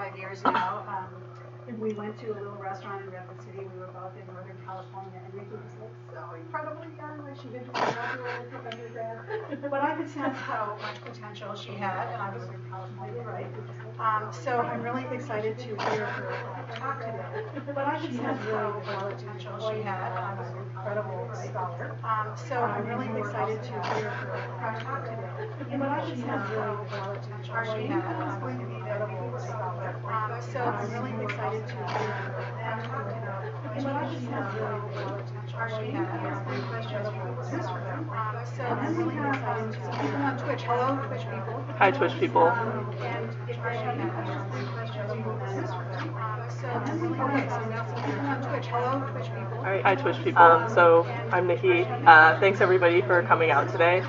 5 years now. We went to a little restaurant in Redwood City. We were both in Northern California, and Rachel was like so incredibly young, like she didn't graduate from undergrad. But I could sense how much potential she had, and I was in California, right? So I'm really excited to hear her talk today. But I could sense how much potential she had, and I was an incredible scholar. So I'm really excited to hear her talk today. But I could sense how much potential she had, and I was an incredible scholar. So I'm really excited to hear her talk today. But I just have really potential she had. So I'm really excited to see people on Twitch. Hello, Twitch people. Hi, Twitch people. And if they have any questions, we will answer them. So I'm really excited to see people on Twitch. Hello, Twitch people. All right, hi, Twitch people. So I'm Nikki. Thanks everybody for coming out today.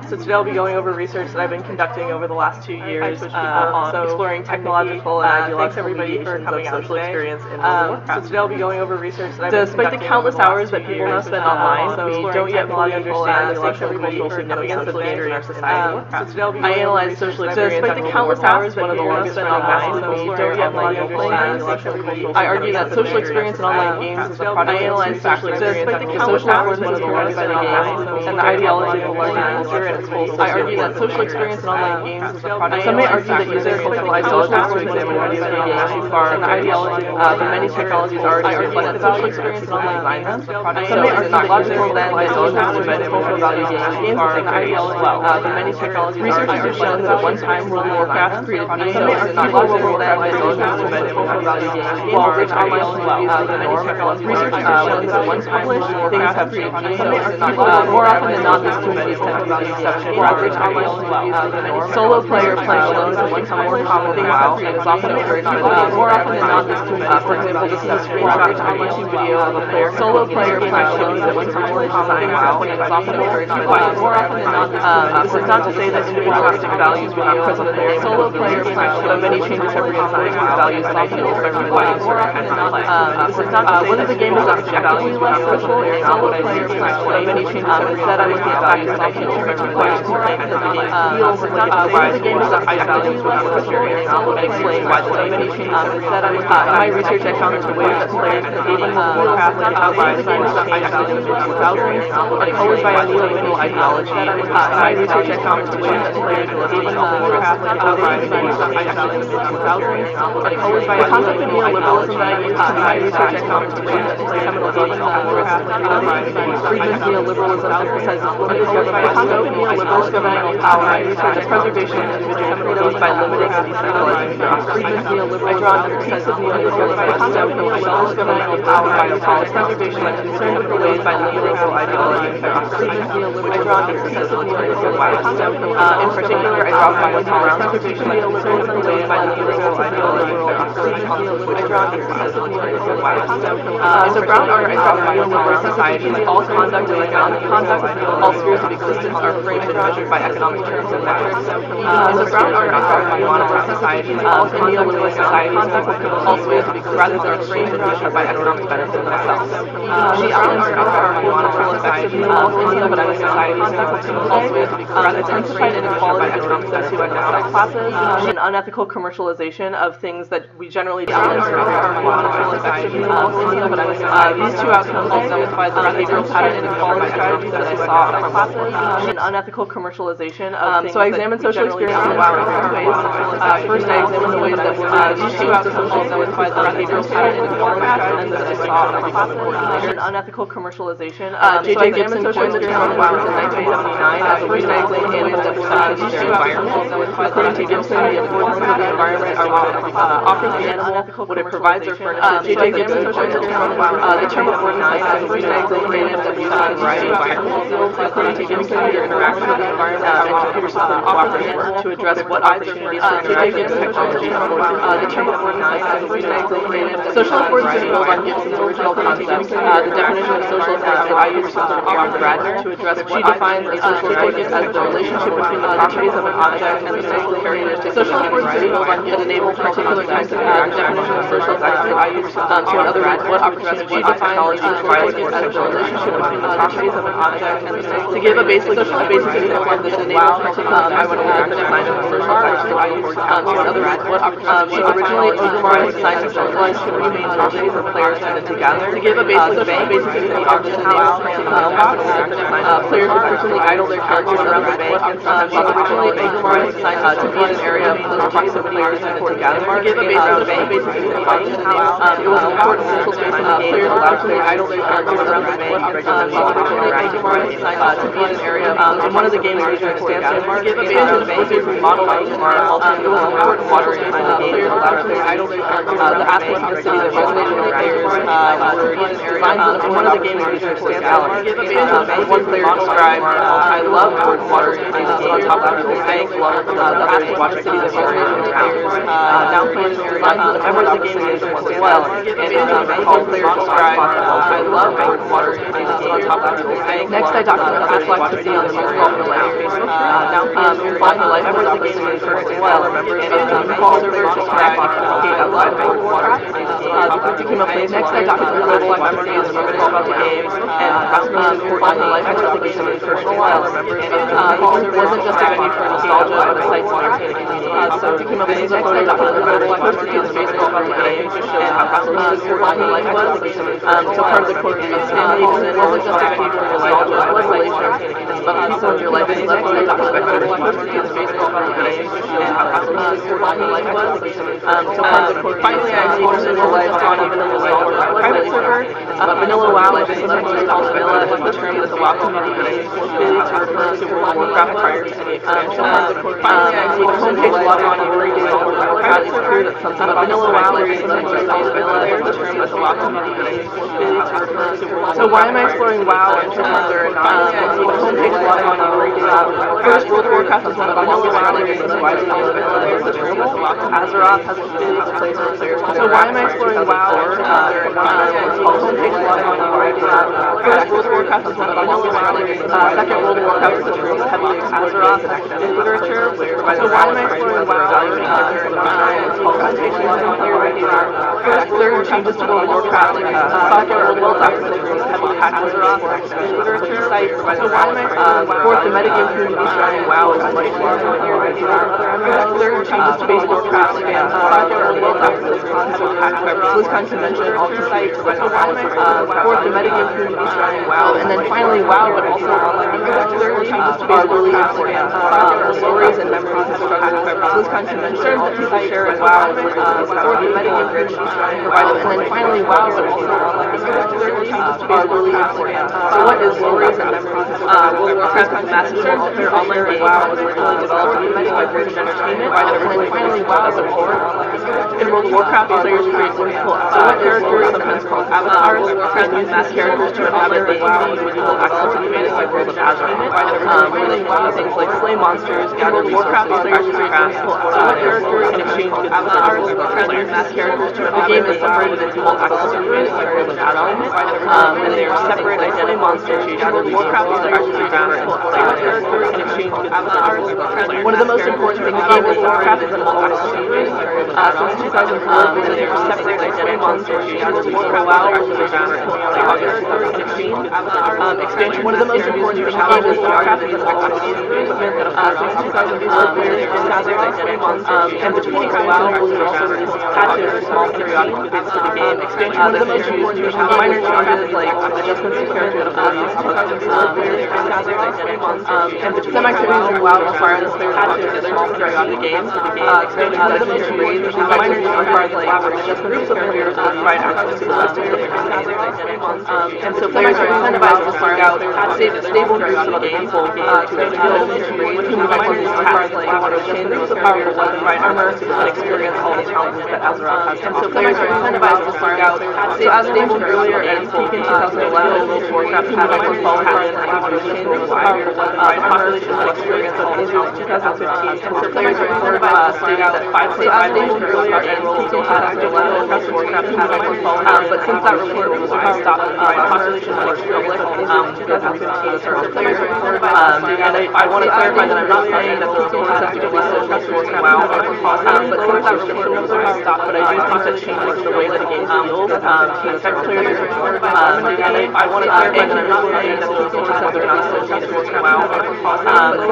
So today I'll be going over research that I've been conducting over the last 2 years on exploring technological and ideological mediations of social experience in Warcraft. So today I'll be going over research that I've been conducting. Despite the countless hours that people now spend online, we don't yet fully understand the social and cultural significance of gender in our society. So today I'll be going over research that I've been conducting. Despite the countless hours that people now spend online, we don't yet fully understand the social and cultural. I argue that social experience in online games is a product of two factors. Despite the countless hours that people now spend online, and the ideological culture and its whole. I argue that social experience in online games is a product. Some may argue that using cultural ideologies to examine video games too far, and the ideology of the many technologies already reflect that social experience in online games is a product. Some may argue that logical then ideologies to embed cultural values in games are an ideology as well. The many technologies. Researchers have shown that at one time World of Warcraft created videos and not logical then ideologies to embed cultural values in games, while rich online communities the norm. Researchers have shown that at one time World of Warcraft have created videos and not more often than not these communities tend to value exception, or average online solo player playing alone is one time more common than WoW, and is often encouraged more often than not this community. For example, this is a screenshot from a YouTube video of a solo player playing alone is one time more common than WoW, and is often encouraged more often than not this is not to say that individualistic values were not present in the solo player playing alone. Many changes have reinforced these values that often expect more often than not this is not to say whether the game is objectively less social or not what I see playing alone. Many changes have instead I look at values that often expect why the game is not high values with more experience and explain why the many changes instead I look at in my research I found that the ways that players in the game Warcraft and outside the game is not high values with 2000 are colored by a neoliberal ideology. In my research I found that the ways that players in the game Warcraft and outside the game is not high values with 2000 are colored by a concept of neoliberalism that I used in my research I found that the ways that players in the game Warcraft and outside the game Friedman's neoliberalism emphasizes the concept of neoliberalism power the preservation of individual freedoms by limiting and decentralizing Friedman's neoliberalism. I draw on the piece of neoliberalism by concept of governmental power by the preservation and concern with the ways by limiting ideology. Friedman's neoliberalism. I draw on the piece of neoliberalism by concept in particular, I draw from one around preservation and concern with the ways by limiting ideology. I draw on the piece of neoliberalism by concept in the brown art I draw from neoliberal societies. All conduct and economic conduct, all spheres of existence are framed and measured by economic terms and metrics. In the brown art I draw from monetary societies, all neoliberal societies, all spheres of existence are framed and measured by economic benefits themselves. The outlines I draw from monetary societies, all neoliberal societies, all spheres of existence are framed and measured by economic benefits of economic classes. An unethical commercialization of things that we generally do. These two outcomes exemplify the behavioral pattern and inequality strategies that I saw in our classes. An unethical commercialization of things. So I examined social experience in different ways. First, I examined the ways that these two outcomes exemplify the behavioral pattern and inequality strategies that I saw in our classes. An unethical commercialization. J.J. Gibson coined the term violence in 1979 as a way to explain animals that these two environments. According to Gibson, the importance of the environment are what offers the animal, what it provides or furnishes. J.J. Gibson coined the term affordances as a way to explain animals that use a variety of environmental. According to Gibson, the interaction of the environment and computer systems cooperate to address what opportunities for interaction with technology affords. The term affordances as a way to explain social affordances build on Gibson's original concept. The definition of social affordances I use from Aaron Bradner to address what she defines a social affordance as the relationship between the properties of an object and the social characteristics. Social affordances build on that enable enable particular kinds of definition of social values. So in other words, what opportunity technology provides as the relationship between the properties of an object and the state. To give a basic example of this in WoW, I went over the design of a social value. So in other words, what opportunity originally Ogrimmar was designed to centralize three main properties that players tended to gather. To give a basic example of this in WoW, players would frequently idle their characters around the bank, and sometimes originally Ogrimmar was designed to be an area of close proximity players tended to gather. To give a basic it was an important social space in the game. Players would frequently idle their characters around the bank, and originally Ogrimmar was designed to be an area of one of the game's major expansions. To give a basic model of Ogrimmar, it was an important water space in the game. Players would frequently idle their characters around the bank, of the city that resonated with players were designed in one of the game's major expansions. One player described, I love water spaces on top of the bank, while the others watch the city that resonated with players. Now players designed in a member of the game's major as well, and all players described, I love water spaces on top of the bank. Next, I document other flexibility on the most popular life. Now players on the life members of the game's major as well, and all servers described, I love Warcraft. To become a player. Next, I document the global activity of the members of the game, and that's really important on the life members of the game in personal lives. It wasn't just a venue for nostalgia, but a site to entertain the community. So to become a player, next, I document the global activity of the baseball of the game, and that's really important on the life members of the game. So part of the core review family wasn't just a venue for nostalgia, but a site to entertain the community. But people in your life, and next, I document the global activity of the baseball of the game, and that's really important on the life members of the game. So part of the core review finally, I see personal life on a vanilla private server. Vanilla WoW, which is sometimes called vanilla, is the term that the WoW community uses to refer to World of Warcraft prior to any expansion. Finally, I see the homepage log on a very vanilla private server that something about vanilla WoW is sometimes called vanilla, is the term that the WoW community uses to refer to World. So why am I exploring WoW and whether or not I see the homepage log on a very vanilla? First, World of Warcraft is one of the most popular games widely known as vanilla, is the term that the WoW Azeroth has a place where players. So why am I exploring WoW and whether or not it's called homepage log on a very vanilla? First, World of Warcraft is one of the most popular games. Second, World of Warcraft is a term heavily Azeroth and academic literature. So why am I exploring WoW and whether or not it's called homepage log on a very vanilla? First, there are changes to World of Warcraft. Second, World of Warcraft is a term heavily Azeroth and academic literature. So why am I exploring WoW? Fourth, the metagame community surrounding WoW is much larger than other MMOs. There are changes to base Warcraft and Second, World of Warcraft is a term heavily BlizzCon convention also sites. Fourth, the metagame community surrounding WoW, and then finally WoW, but also online there are changes to base really important. Stories and memories of struggles. BlizzCon convention also sites share as WoW. Fourth, the metagame community surrounding provided, and then finally WoW, but also online there are changes to base really important. So what is stories and memories of struggles? World of Warcraft is massive multiplayer online game was originally developed by Mediations Entertainment, and then finally WoW as a core. In World of Warcraft, players create multiple characters, sometimes called avatars. Warcraft uses these characters to inhabit the AD with equal access to commanding by World of Azeroth, where they can do things like slay monsters, gather Warcraft players create multiple characters in exchange with avatars. Warcraft uses these characters to inhabit the game is separated into equal access to commanding by World of Azeroth, and they are separate identity monsters. You gather these Warcraft players create characters in exchange with avatars. One of the most important things in the game is Warcraft is an all-access community. Since 2004, and they are separate identity monsters. You gather these WoW expansion. One of the most important things in the game is Warcraft is an all-access community. Since 2004, players are separate identity monsters. And between WoW, there's also patches or small periodic updates to the game. Expansion. One of the most important things in minor changes like adjustments to character abilities. 2004, players are separate identity monsters. And between some activities in WoW require the player to patches or small periodic games. Expansion. One of the most important things in minor changes requires like adjustments to character abilities to provide access to the system. And so players are incentivized to seek out stable groups of other people to build with whom you might want to use tasks like want to chain groups of powerful ones, provide armor, and experience all the challenges that that Azeroth has to offer. So players are incentivized to seek out. So as mentioned earlier, at its peak in 2011, Warcraft had over 12,000 acquisitions worldwide. The population of experience of Israel in 2015. So players are incentivized to seek out 5.5 million earlier, at its peak in 2011, Warcraft had over 12,000. But since that report was stopped, the population of public in 2015. So players are incentivized to seek out. And I want to clarify that I'm not saying that the reports have to be social for WoW, but since that restriction numbers stopped, but I do think that changes the way that the game feels. Sex players are and I want to clarify that I'm not saying that the reports have to be associated with WoW.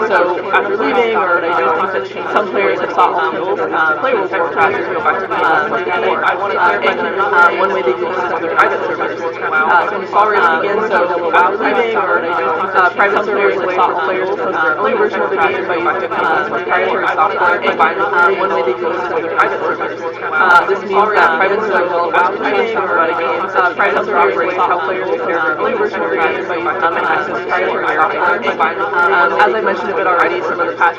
So after leaving, or I do think that some players have sought alternatives to play World of Warcraft to go back to the and I want to clarify that I'm not saying one way they do this is with private servers. So when the fall race begins, so after leaving, or I do think that private servers have sought players to post their own version of the game by using proprietary software and by one way they do this is with private servers. This means that private servers will allow players to run a game. Private servers will allow players to post their own version of the game by using access proprietary software and by as I mentioned a bit already, some of the patch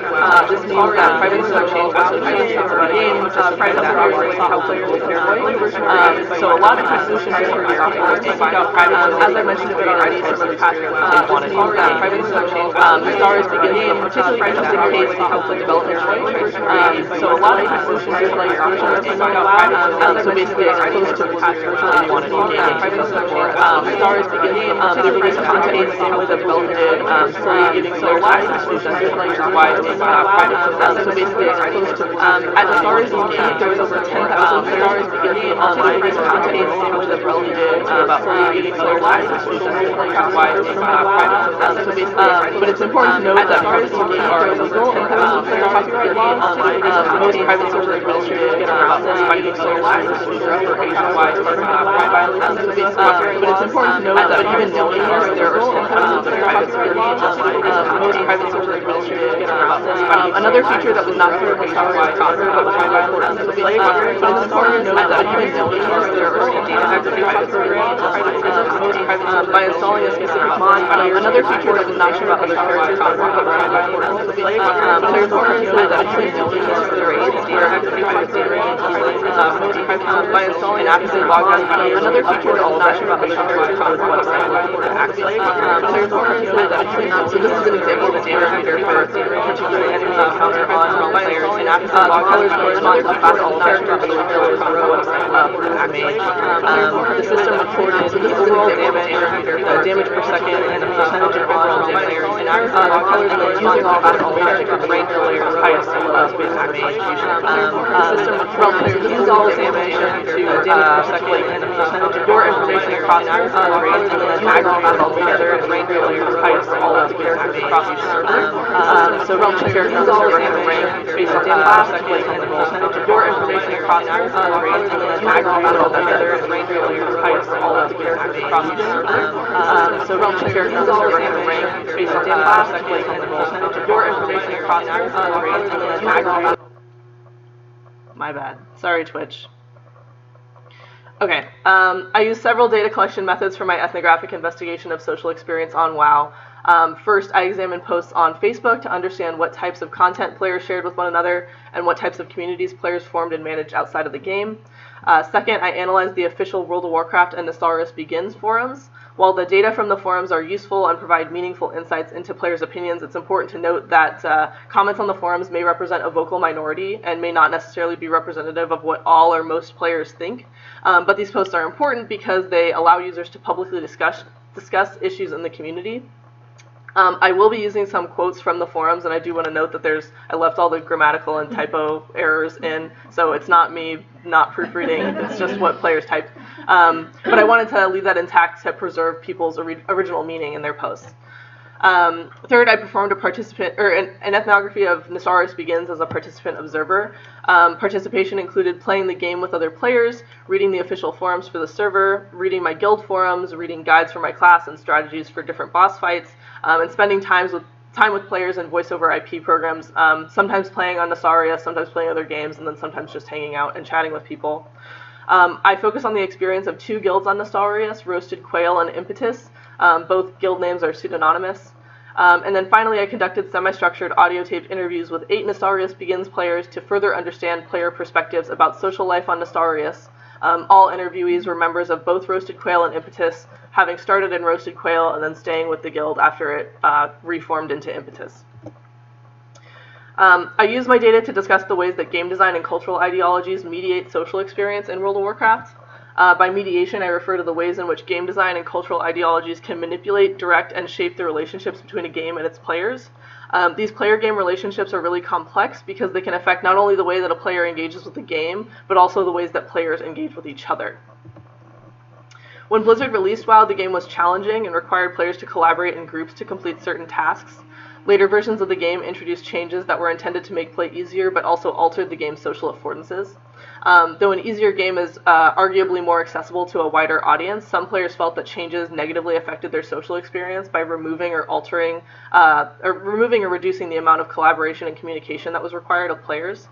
this means that private servers will allow players to run a game. Private servers will allow players to post their own version of the game. So a lot of the solutions for your software to seek out private servers, as I mentioned a bit already, some of the patch this means that private servers the stars begin game, particularly interesting case to help the developers. So a lot of the solutions for like your version of seek out private servers. So basically as opposed to the patch version that you want to do private servers the stars begin game to release content the same way that developers did slowly giving players access to sensitive like why it's private servers. So basically as opposed to at the stars game there was over 10,000 players begin game online release content the same way that developers did about slowly giving players access to sensitive like why it's private servers. So basically but it's important to note that private servers are illegal under copyright law. Most private server administrators get around this by using server access for Asian-wide copyright violations. But it's important to note that even knowing this, there are 10,000 private server most private server administrators get around this. Another feature that was not clear when Azeroth proper, but was highly important to play, but it's important to note that even knowing this, there are 10,000 private server most private by installing a specific mod. Another feature that was not sure about other characters, but was highly important to play, players will know that even knowing this, there are 10,000 by installing an active login. Another feature that was not sure about other characters, but was highly important to play, players will know that so this is an example of a damage meter for a particular enemy encounter on players and active colors correspond to class all characters in the pillars row the system recorded so this is overall damage per second and the percentage of overall damage and colors using all class all characters range layers highest base damage the system this is all this animation to damage per second and the percentage of your information across your colors and then aggregate all together and range layers highest all of the characters across each server so realm characters is all this animation based on class and the percentage of your information across your colors and then aggregate all together and range layers highest all of the characters across each server so realm characters is all this animation based on class and the percentage of your information across your colors and then aggregate my bad. Sorry, Twitch. Okay, I use several data collection methods for my ethnographic investigation of social experience on WoW. First, I examined posts on Facebook to understand what types of content players shared with one another and what types of communities players formed and managed outside of the game. Second, I analyzed the official World of Warcraft and Nastaris Begins forums. While the data from the forums are useful and provide meaningful insights into players' opinions, it's important to note that comments on the forums may represent a vocal minority and may not necessarily be representative of what all or most players think. But these posts are important because they allow users to publicly discuss issues in the community. I will be using some quotes from the forums, and I do want to note that I left all the grammatical and typo errors in, so it's not me not proofreading, it's just what players typed. But I wanted to leave that intact to preserve people's original meaning in their posts. Third, I performed an ethnography of Nastaris Begins as a participant observer. Participation included playing the game with other players, reading the official forums for the server, reading my guild forums, reading guides for my class and strategies for different boss fights, and spending time with players in voice-over IP programs, sometimes playing on Nastaria, sometimes playing other games, and then sometimes just hanging out and chatting with people. I focus on the experience of two guilds on Nastaria, Roasted Quail and Impetus. Both guild names are pseudonymous. And then finally, I conducted semi-structured audio-taped interviews with 8 Nostarius Begins players to further understand player perspectives about social life on Nostarius. All interviewees were members of both Roasted Quail and Impetus, having started in Roasted Quail and then staying with the guild after it reformed into Impetus. I use my data to discuss the ways that game design and cultural ideologies mediate social experience in World of Warcraft. By mediation, I refer to the ways in which game design and cultural ideologies can manipulate, direct, and shape the relationships between a game and its players. These player-game relationships are really complex because they can affect not only the way that a player engages with the game, but also the ways that players engage with each other. When Blizzard released WoW, the game was challenging and required players to collaborate in groups to complete certain tasks. Later versions of the game introduced changes that were intended to make play easier, but also altered the game's social affordances. Though an easier game is arguably more accessible to a wider audience, some players felt that changes negatively affected their social experience by removing or reducing the amount of collaboration and communication that was required of players.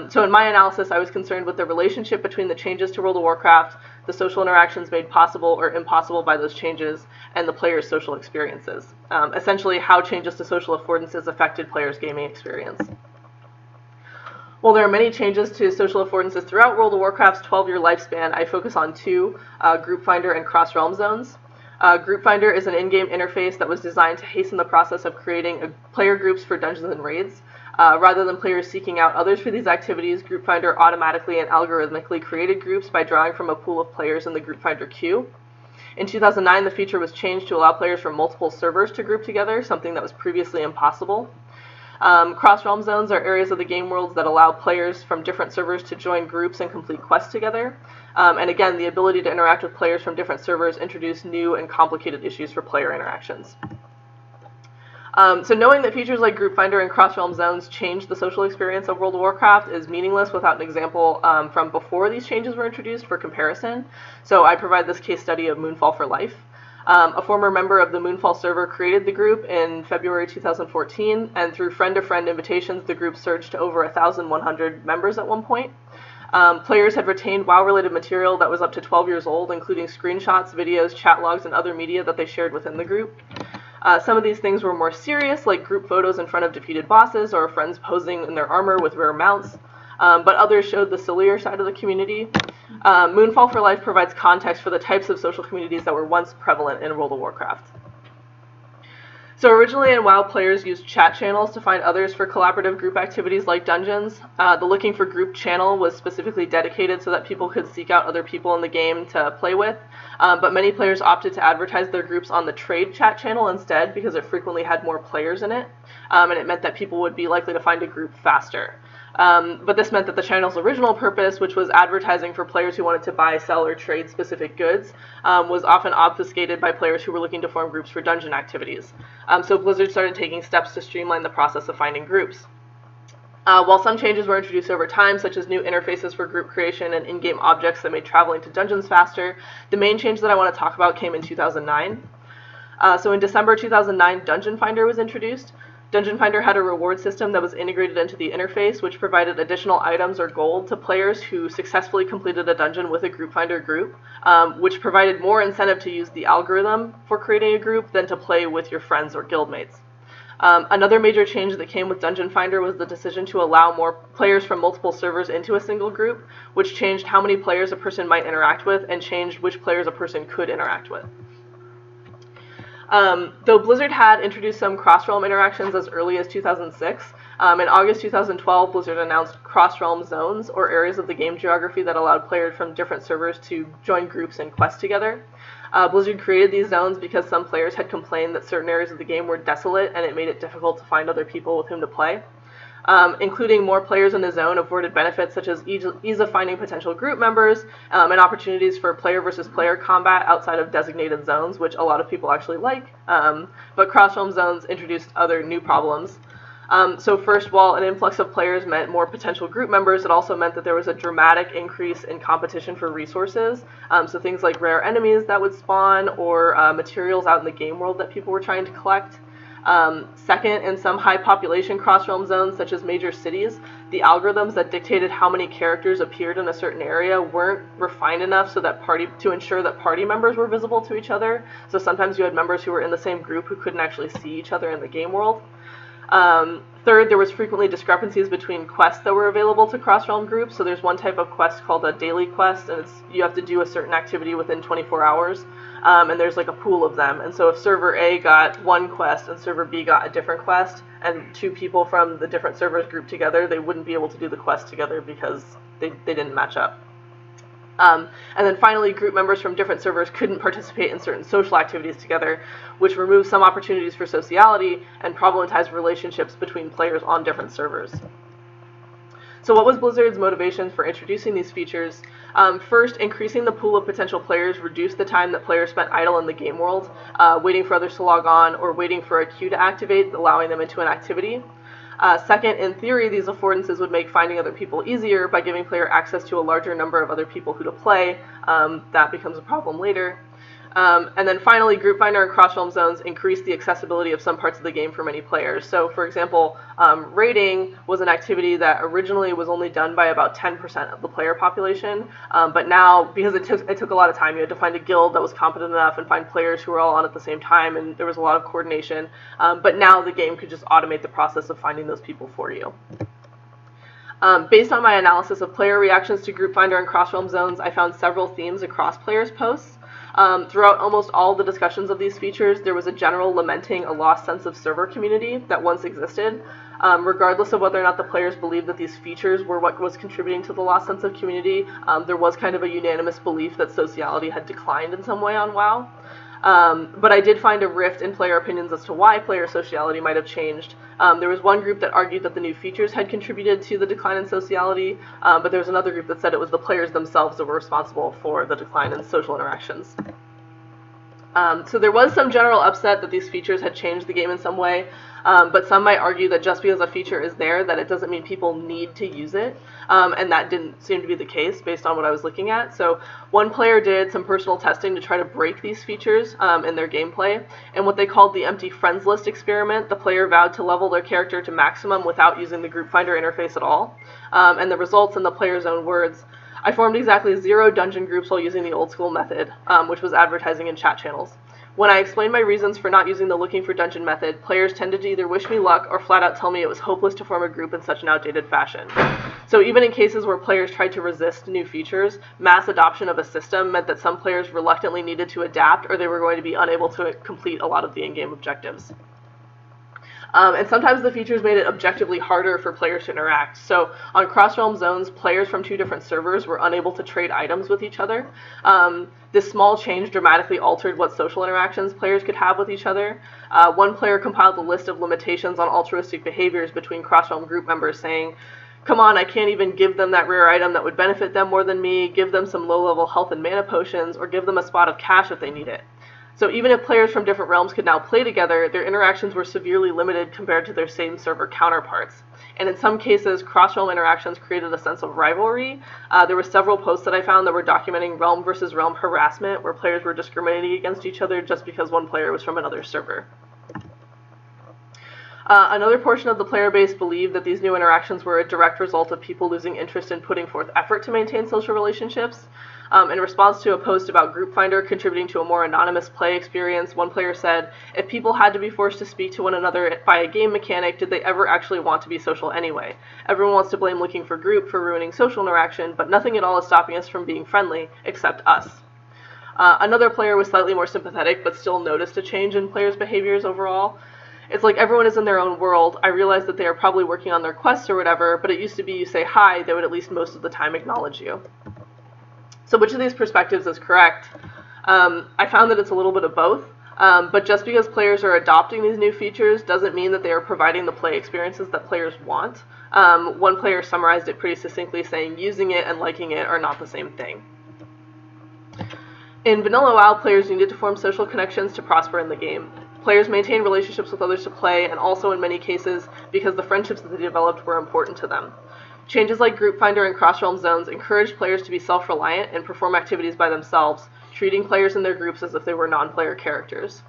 So in my analysis, I was concerned with the relationship between the changes to World of Warcraft, the social interactions made possible or impossible by those changes, and the players' social experiences. Essentially, how changes to social affordances affected players' gaming experience. While there are many changes to social affordances throughout World of Warcraft's 12-year lifespan, I focus on 2, Group Finder and Cross-Realm Zones. Group Finder is an in-game interface that was designed to hasten the process of creating player groups for dungeons and raids. Rather than players seeking out others for these activities, Group Finder automatically and algorithmically created groups by drawing from a pool of players in the Group Finder queue. In 2009, the feature was changed to allow players from multiple servers to group together, something that was previously impossible. Cross-realm zones are areas of the game worlds that allow players from different servers to join groups and complete quests together. And again, the ability to interact with players from different servers introduced new and complicated issues for player interactions. So knowing that features like Group Finder and Cross-Realm Zones changed the social experience of World of Warcraft is meaningless without an example from before these changes were introduced for comparison. So I provide this case study of Moonfall for Life. A former member of the Moonfall server created the group in February 2014, and through friend-to-friend invitations, the group surged to over 1,100 members at one point. Players had retained WoW-related material that was up to 12 years old, including screenshots, videos, chat logs, and other media that they shared within the group. Some of these things were more serious, like group photos in front of defeated bosses or friends posing in their armor with rare mounts, but others showed the sillier side of the community. Moonfall for Life provides context for the types of social communities that were once prevalent in World of Warcraft. So originally in WoW, players used chat channels to find others for collaborative group activities like dungeons. The Looking for Group channel was specifically dedicated so that people could seek out other people in the game to play with, but many players opted to advertise their groups on the trade chat channel instead because it frequently had more players in it, and it meant that people would be likely to find a group faster. But this meant that the channel's original purpose, which was advertising for players who wanted to buy, sell, or trade specific goods, was often obfuscated by players who were looking to form groups for dungeon activities. So Blizzard started taking steps to streamline the process of finding groups. While some changes were introduced over time, such as new interfaces for group creation and in-game objects that made traveling to dungeons faster, the main change that I want to talk about came in 2009. So in December 2009, Dungeon Finder was introduced. Dungeon Finder had a reward system that was integrated into the interface, which provided additional items or gold to players who successfully completed a dungeon with a Group Finder group, which provided more incentive to use the algorithm for creating a group than to play with your friends or guildmates. Another major change that came with Dungeon Finder was the decision to allow more players from multiple servers into a single group, which changed how many players a person might interact with and changed which players a person could interact with. Though Blizzard had introduced some cross-realm interactions as early as 2006, in August 2012, Blizzard announced cross-realm zones, or areas of the game geography that allowed players from different servers to join groups and quest together. Blizzard created these zones because some players had complained that certain areas of the game were desolate and it made it difficult to find other people with whom to play. Including more players in the zone afforded benefits such as ease of finding potential group members and opportunities for player versus player combat outside of designated zones, which a lot of people actually like, but cross-realm zones introduced other new problems. So first, while an influx of players meant more potential group members, it also meant that there was a dramatic increase in competition for resources, so things like rare enemies that would spawn or materials out in the game world that people were trying to collect. Second, in some high population cross-realm zones, such as major cities, the algorithms that dictated how many characters appeared in a certain area weren't refined enough so that to ensure that party members were visible to each other. So sometimes you had members who were in the same group who couldn't actually see each other in the game world. Third, there was frequently discrepancies between quests that were available to cross-realm groups. So there's one type of quest called a daily quest, and you have to do a certain activity within 24 hours. And there's like a pool of them. And so if server A got one quest and server B got a different quest, and two people from the different servers grouped together, they wouldn't be able to do the quest together because they didn't match up. And then finally, group members from different servers couldn't participate in certain social activities together, which removed some opportunities for sociality and problematized relationships between players on different servers. So what was Blizzard's motivation for introducing these features? First, increasing the pool of potential players reduced the time that players spent idle in the game world, waiting for others to log on or waiting for a queue to activate, allowing them into an activity. Second, in theory, these affordances would make finding other people easier by giving player access to a larger number of other people who to play. That becomes a problem later. And then finally, Group Finder and Cross-Realm Zones increase the accessibility of some parts of the game for many players. So, for example, raiding was an activity that originally was only done by about 10% of the player population, but now, because it took a lot of time, you had to find a guild that was competent enough and find players who were all on at the same time, and there was a lot of coordination. But now the game could just automate the process of finding those people for you. Based on my analysis of player reactions to Group Finder and Cross-Realm Zones, I found several themes across players' posts. Throughout almost all the discussions of these features, there was a general lamenting a lost sense of server community that once existed. Regardless of whether or not the players believed that these features were what was contributing to the lost sense of community, there was kind of a unanimous belief that sociality had declined in some way on WoW. But I did find a rift in player opinions as to why player sociality might have changed. There was one group that argued that the new features had contributed to the decline in sociality, but there was another group that said it was the players themselves that were responsible for the decline in social interactions. So there was some general upset that these features had changed the game in some way, but some might argue that just because a feature is there, that it doesn't mean people need to use it, and that didn't seem to be the case based on what I was looking at. So one player did some personal testing to try to break these features in their gameplay, and what they called the empty friends list experiment, the player vowed to level their character to maximum without using the Group Finder interface at all, and the results in the player's own words: I formed exactly 0 dungeon groups while using the old school method, which was advertising in chat channels. When I explained my reasons for not using the looking for dungeon method, players tended to either wish me luck or flat out tell me it was hopeless to form a group in such an outdated fashion. So even in cases where players tried to resist new features, mass adoption of a system meant that some players reluctantly needed to adapt or they were going to be unable to complete a lot of the in-game objectives. And sometimes the features made it objectively harder for players to interact. So on Cross-Realm Zones, players from 2 different servers were unable to trade items with each other. This small change dramatically altered what social interactions players could have with each other. One player compiled a list of limitations on altruistic behaviors between Cross-Realm group members, saying, come on, I can't even give them that rare item that would benefit them more than me, give them some low-level health and mana potions, or give them a spot of cash if they need it. So even if players from different realms could now play together, their interactions were severely limited compared to their same server counterparts. And in some cases, cross-realm interactions created a sense of rivalry. There were several posts that I found that were documenting realm versus realm harassment, where players were discriminating against each other just because one player was from another server. Another portion of the player base believed that these new interactions were a direct result of people losing interest in putting forth effort to maintain social relationships. In response to a post about Group Finder contributing to a more anonymous play experience, one player said, if people had to be forced to speak to one another by a game mechanic, did they ever actually want to be social anyway? Everyone wants to blame Looking for Group for ruining social interaction, but nothing at all is stopping us from being friendly, except us. Another player was slightly more sympathetic, but still noticed a change in players' behaviors overall. It's like everyone is in their own world. I realize that they are probably working on their quests or whatever, but it used to be you say hi, they would at least most of the time acknowledge you. So which of these perspectives is correct? I found that it's a little bit of both, but just because players are adopting these new features doesn't mean that they are providing the play experiences that players want. One player summarized it pretty succinctly, saying using it and liking it are not the same thing. In vanilla WoW, players needed to form social connections to prosper in the game. Players maintained relationships with others to play, and also in many cases because the friendships that they developed were important to them. Changes like Group Finder and Cross-Realm Zones encouraged players to be self-reliant and perform activities by themselves, treating players in their groups as if they were non-player characters.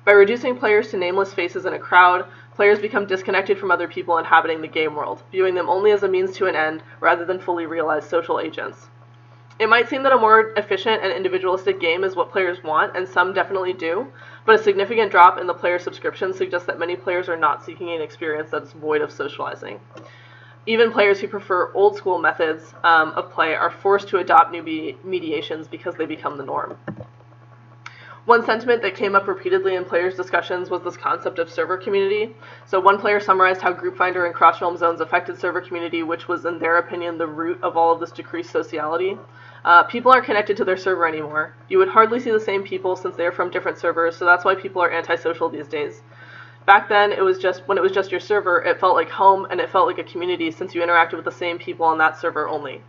By reducing players to nameless faces in a crowd, players become disconnected from other people inhabiting the game world, viewing them only as a means to an end rather than fully realized social agents. It might seem that a more efficient and individualistic game is what players want, and some definitely do, but a significant drop in the player subscription suggests that many players are not seeking an experience that is void of socializing. Even players who prefer old-school methods of play are forced to adopt new mediations because they become the norm. One sentiment that came up repeatedly in players' discussions was this concept of server community. So one player summarized how group finder and cross-realm zones affected server community, which was, in their opinion, the root of all of this decreased sociality. People aren't connected to their server anymore. You would hardly see the same people since they are from different servers, so that's why people are antisocial these days. Back then, when it was just your server, it felt like home and it felt like a community since you interacted with the same people on that server only.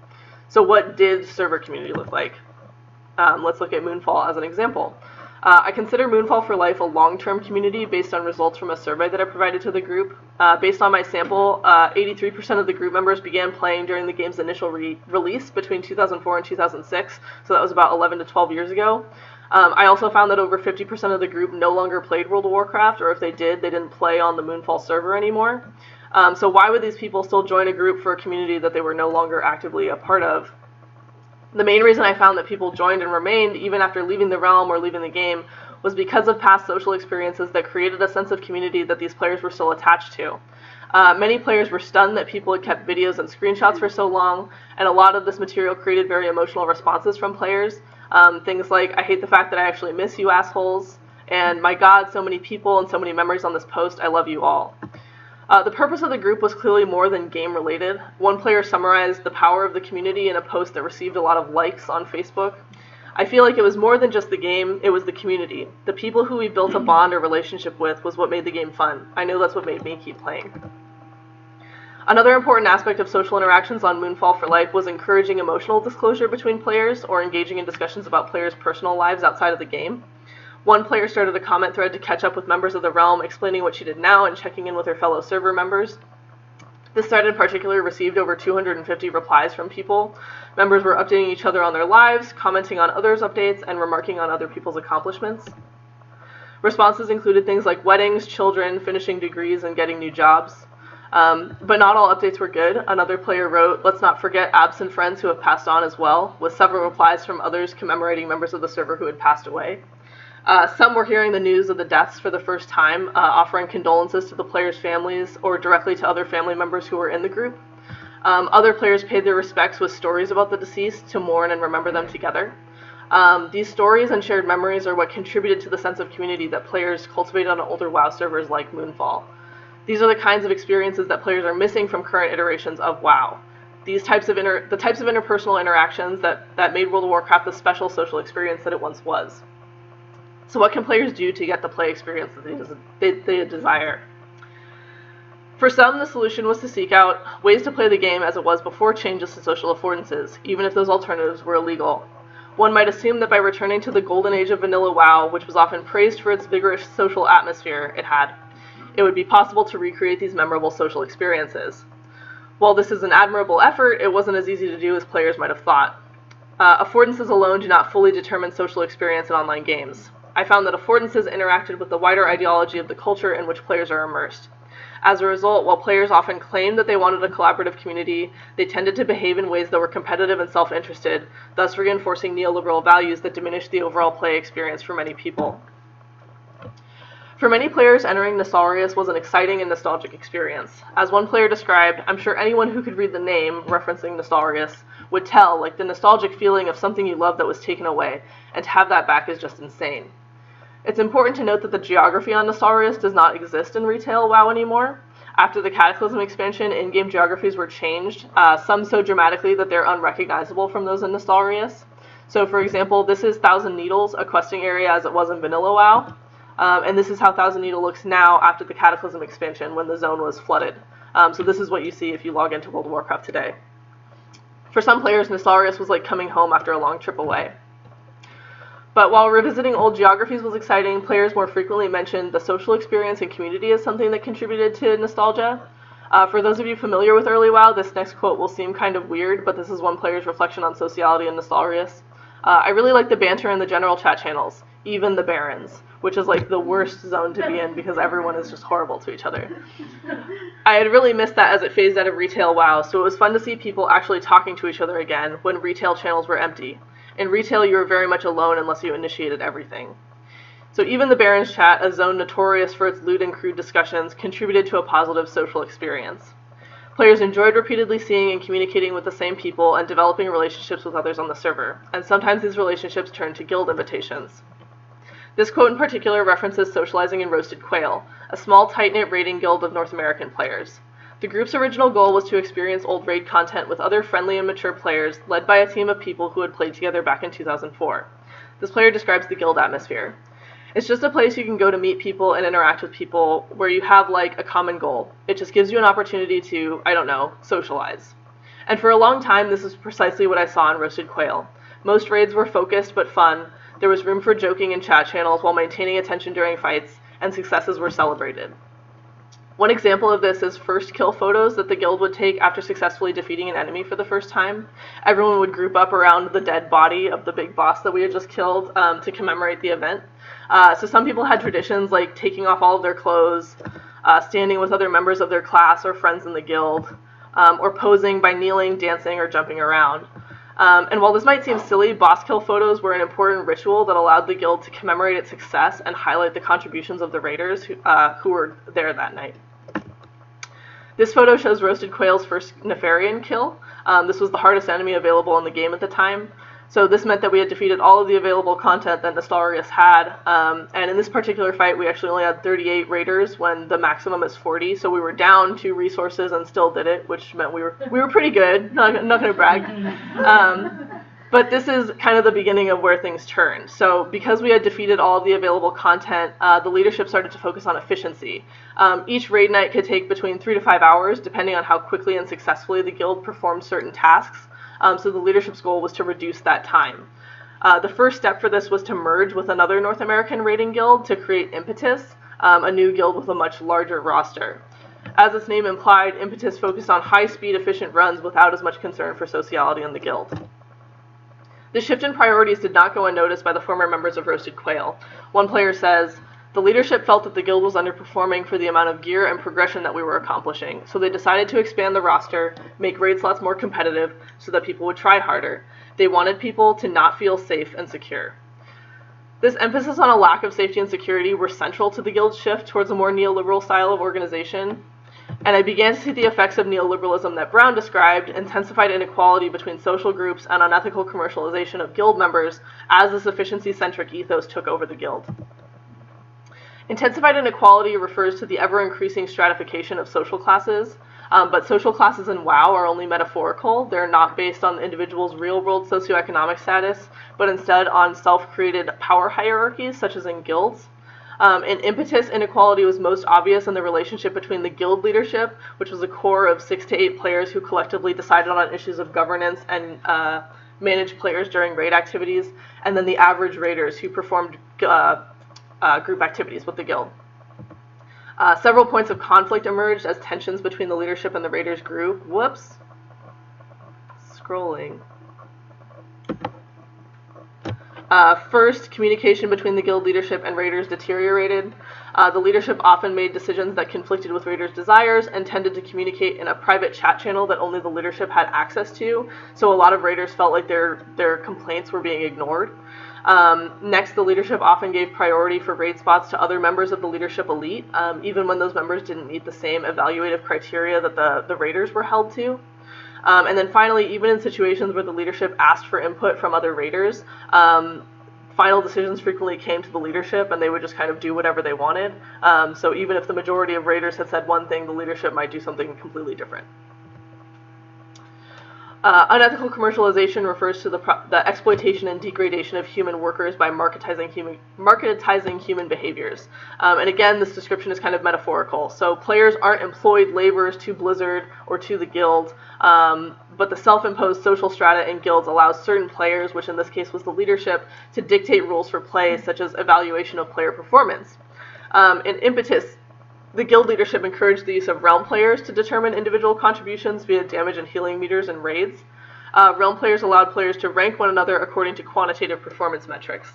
So what did server community look like? Let's look at Moonfall as an example. I consider Moonfall for Life a long-term community based on results from a survey that I provided to the group. Based on my sample, 83% of the group members began playing during the game's initial release between 2004 and 2006, so that was about 11 to 12 years ago. I also found that over 50% of the group no longer played World of Warcraft, or if they did, they didn't play on the Moonfall server anymore. So why would these people still join a group for a community that they were no longer actively a part of? The main reason I found that people joined and remained, even after leaving the realm or leaving the game, was because of past social experiences that created a sense of community that these players were still attached to. Many players were stunned that people had kept videos and screenshots for so long, and a lot of this material created very emotional responses from players. Things like, "I hate the fact that I actually miss you assholes," and "My God, so many people and so many memories on this post, I love you all." The purpose of the group was clearly more than game-related. One player summarized the power of the community in a post that received a lot of likes on Facebook. "I feel like it was more than just the game, it was the community. The people who we built a bond or relationship with was what made the game fun. I know that's what made me keep playing." Another important aspect of social interactions on Moonfall for Life was encouraging emotional disclosure between players or engaging in discussions about players' personal lives outside of the game. One player started a comment thread to catch up with members of the realm, explaining what she did now and checking in with her fellow server members. This thread in particular received over 250 replies from people. Members were updating each other on their lives, commenting on others' updates, and remarking on other people's accomplishments. Responses included things like weddings, children, finishing degrees, and getting new jobs. But not all updates were good. Another player wrote, "Let's not forget absent friends who have passed on as well," with several replies from others commemorating members of the server who had passed away. Some were hearing the news of the deaths for the first time, offering condolences to the players' families or directly to other family members who were in the group. Other players paid their respects with stories about the deceased to mourn and remember them together. These stories and shared memories are what contributed to the sense of community that players cultivate on older WoW servers like Moonfall. These are the kinds of experiences that players are missing from current iterations of WoW. The types of interpersonal interactions that made World of Warcraft the special social experience that it once was. So what can players do to get the play experience that they desire? For some, the solution was to seek out ways to play the game as it was before changes to social affordances, even if those alternatives were illegal. One might assume that by returning to the golden age of vanilla WoW, which was often praised for its vigorous social atmosphere it would be possible to recreate these memorable social experiences. While this is an admirable effort, it wasn't as easy to do as players might have thought. Affordances alone do not fully determine social experience in online games. I found that affordances interacted with the wider ideology of the culture in which players are immersed. As a result, while players often claimed that they wanted a collaborative community, they tended to behave in ways that were competitive and self-interested, thus reinforcing neoliberal values that diminished the overall play experience for many people. For many players, entering Nostalrius was an exciting and nostalgic experience. As one player described, "I'm sure anyone who could read the name," referencing Nostalrius, "would tell, like the nostalgic feeling of something you love that was taken away, and to have that back is just insane." It's important to note that the geography on Nostalrius does not exist in retail WoW anymore. After the Cataclysm expansion, in-game geographies were changed, some so dramatically that they're unrecognizable from those in Nostalrius. So for example, this is Thousand Needles, a questing area as it was in vanilla WoW. And this is how Thousand Needle looks now after the Cataclysm expansion when the zone was flooded. So this is what you see if you log into World of Warcraft today. For some players, Nostalrius was like coming home after a long trip away. But while revisiting old geographies was exciting, players more frequently mentioned the social experience and community as something that contributed to nostalgia. For those of you familiar with early WoW, this next quote will seem kind of weird, but this is one player's reflection on sociality in Nostalrius. I really like the banter in the general chat channels, even the Barons, which is like the worst zone to be in because everyone is just horrible to each other. I had really missed that as it phased out of retail WoW, so it was fun to see people actually talking to each other again when retail channels were empty. In retail, you were very much alone unless you initiated everything. So even the Barons chat, a zone notorious for its lewd and crude discussions, contributed to a positive social experience. Players enjoyed repeatedly seeing and communicating with the same people and developing relationships with others on the server, and sometimes these relationships turned to guild invitations. This quote in particular references socializing in Roasted Quail, a small tight-knit raiding guild of North American players. The group's original goal was to experience old raid content with other friendly and mature players, led by a team of people who had played together back in 2004. This player describes the guild atmosphere. It's just a place you can go to meet people and interact with people where you have, like, a common goal. It just gives you an opportunity to, I don't know, socialize. And for a long time, this is precisely what I saw in Roasted Quail. Most raids were focused but fun, there was room for joking in chat channels while maintaining attention during fights, and successes were celebrated. One example of this is first kill photos that the guild would take after successfully defeating an enemy for the first time. Everyone would group up around the dead body of the big boss that we had just killed to commemorate the event. So some people had traditions like taking off all of their clothes, standing with other members of their class or friends in the guild, or posing by kneeling, dancing, or jumping around. And while this might seem silly, boss kill photos were an important ritual that allowed the guild to commemorate its success and highlight the contributions of the raiders who were there that night. This photo shows Roasted Quail's first Nefarian kill. This was the hardest enemy available in the game at the time. So this meant that we had defeated all of the available content that Nostalrius had, and in this particular fight we actually only had 38 raiders when the maximum is 40, so we were down 2 resources and still did it, which meant we were pretty good, not going to brag. But this is kind of the beginning of where things turned. So because we had defeated all of the available content, the leadership started to focus on efficiency. Each raid night could take between 3 to 5 hours, depending on how quickly and successfully the guild performed certain tasks. So the leadership's goal was to reduce that time. The first step for this was to merge with another North American raiding guild to create Impetus, a new guild with a much larger roster. As its name implied, Impetus focused on high-speed, efficient runs without as much concern for sociality in the guild. The shift in priorities did not go unnoticed by the former members of Roasted Quail. One player says, "The leadership felt that the guild was underperforming for the amount of gear and progression that we were accomplishing, so they decided to expand the roster, make raid slots more competitive, so that people would try harder. They wanted people to not feel safe and secure." This emphasis on a lack of safety and security were central to the guild's shift towards a more neoliberal style of organization. And I began to see the effects of neoliberalism that Brown described, intensified inequality between social groups and unethical commercialization of guild members as this efficiency-centric ethos took over the guild. Intensified inequality refers to the ever-increasing stratification of social classes, but social classes in WoW are only metaphorical. They're not based on the individual's real-world socioeconomic status, but instead on self-created power hierarchies, such as in guilds. In Impetus, inequality was most obvious in the relationship between the guild leadership, which was a core of 6 to 8 players who collectively decided on issues of governance and managed players during raid activities, and then the average raiders who performed group activities with the guild. Several points of conflict emerged as tensions between the leadership and the raiders grew. Whoops. Scrolling. First, communication between the guild leadership and raiders deteriorated. The leadership often made decisions that conflicted with raiders' desires and tended to communicate in a private chat channel that only the leadership had access to, so a lot of raiders felt like their complaints were being ignored. Next, the leadership often gave priority for raid spots to other members of the leadership elite, even when those members didn't meet the same evaluative criteria that the raiders were held to. And then finally, even in situations where the leadership asked for input from other raiders, final decisions frequently came to the leadership and they would just kind of do whatever they wanted. So even if the majority of raiders had said one thing, the leadership might do something completely different. Unethical commercialization refers to the exploitation and degradation of human workers by marketizing human behaviors. And again, this description is kind of metaphorical. So players aren't employed laborers to Blizzard or to the guild, but the self-imposed social strata in guilds allows certain players, which in this case was the leadership, to dictate rules for play, such as evaluation of player performance. In Impetus, the guild leadership encouraged the use of realm players to determine individual contributions via damage and healing meters and raids. Realm players allowed players to rank one another according to quantitative performance metrics.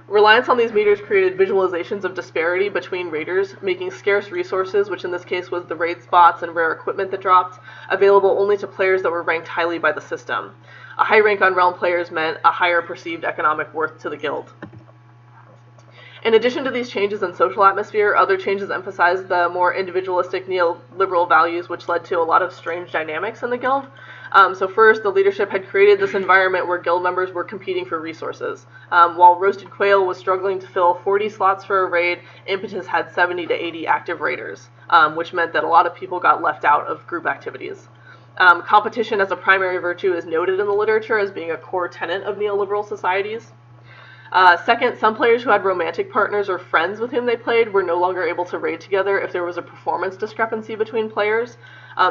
Reliance on these meters created visualizations of disparity between raiders, making scarce resources, which in this case was the raid spots and rare equipment that dropped, available only to players that were ranked highly by the system. A high rank on Realm players meant a higher perceived economic worth to the guild. In addition to these changes in social atmosphere, other changes emphasized the more individualistic neoliberal values, which led to a lot of strange dynamics in the guild. So first, the leadership had created this environment where guild members were competing for resources. While Roasted Quail was struggling to fill 40 slots for a raid, Impetus had 70 to 80 active raiders, which meant that a lot of people got left out of group activities. Competition as a primary virtue is noted in the literature as being a core tenet of neoliberal societies. Second, some players who had romantic partners or friends with whom they played were no longer able to raid together if there was a performance discrepancy between players.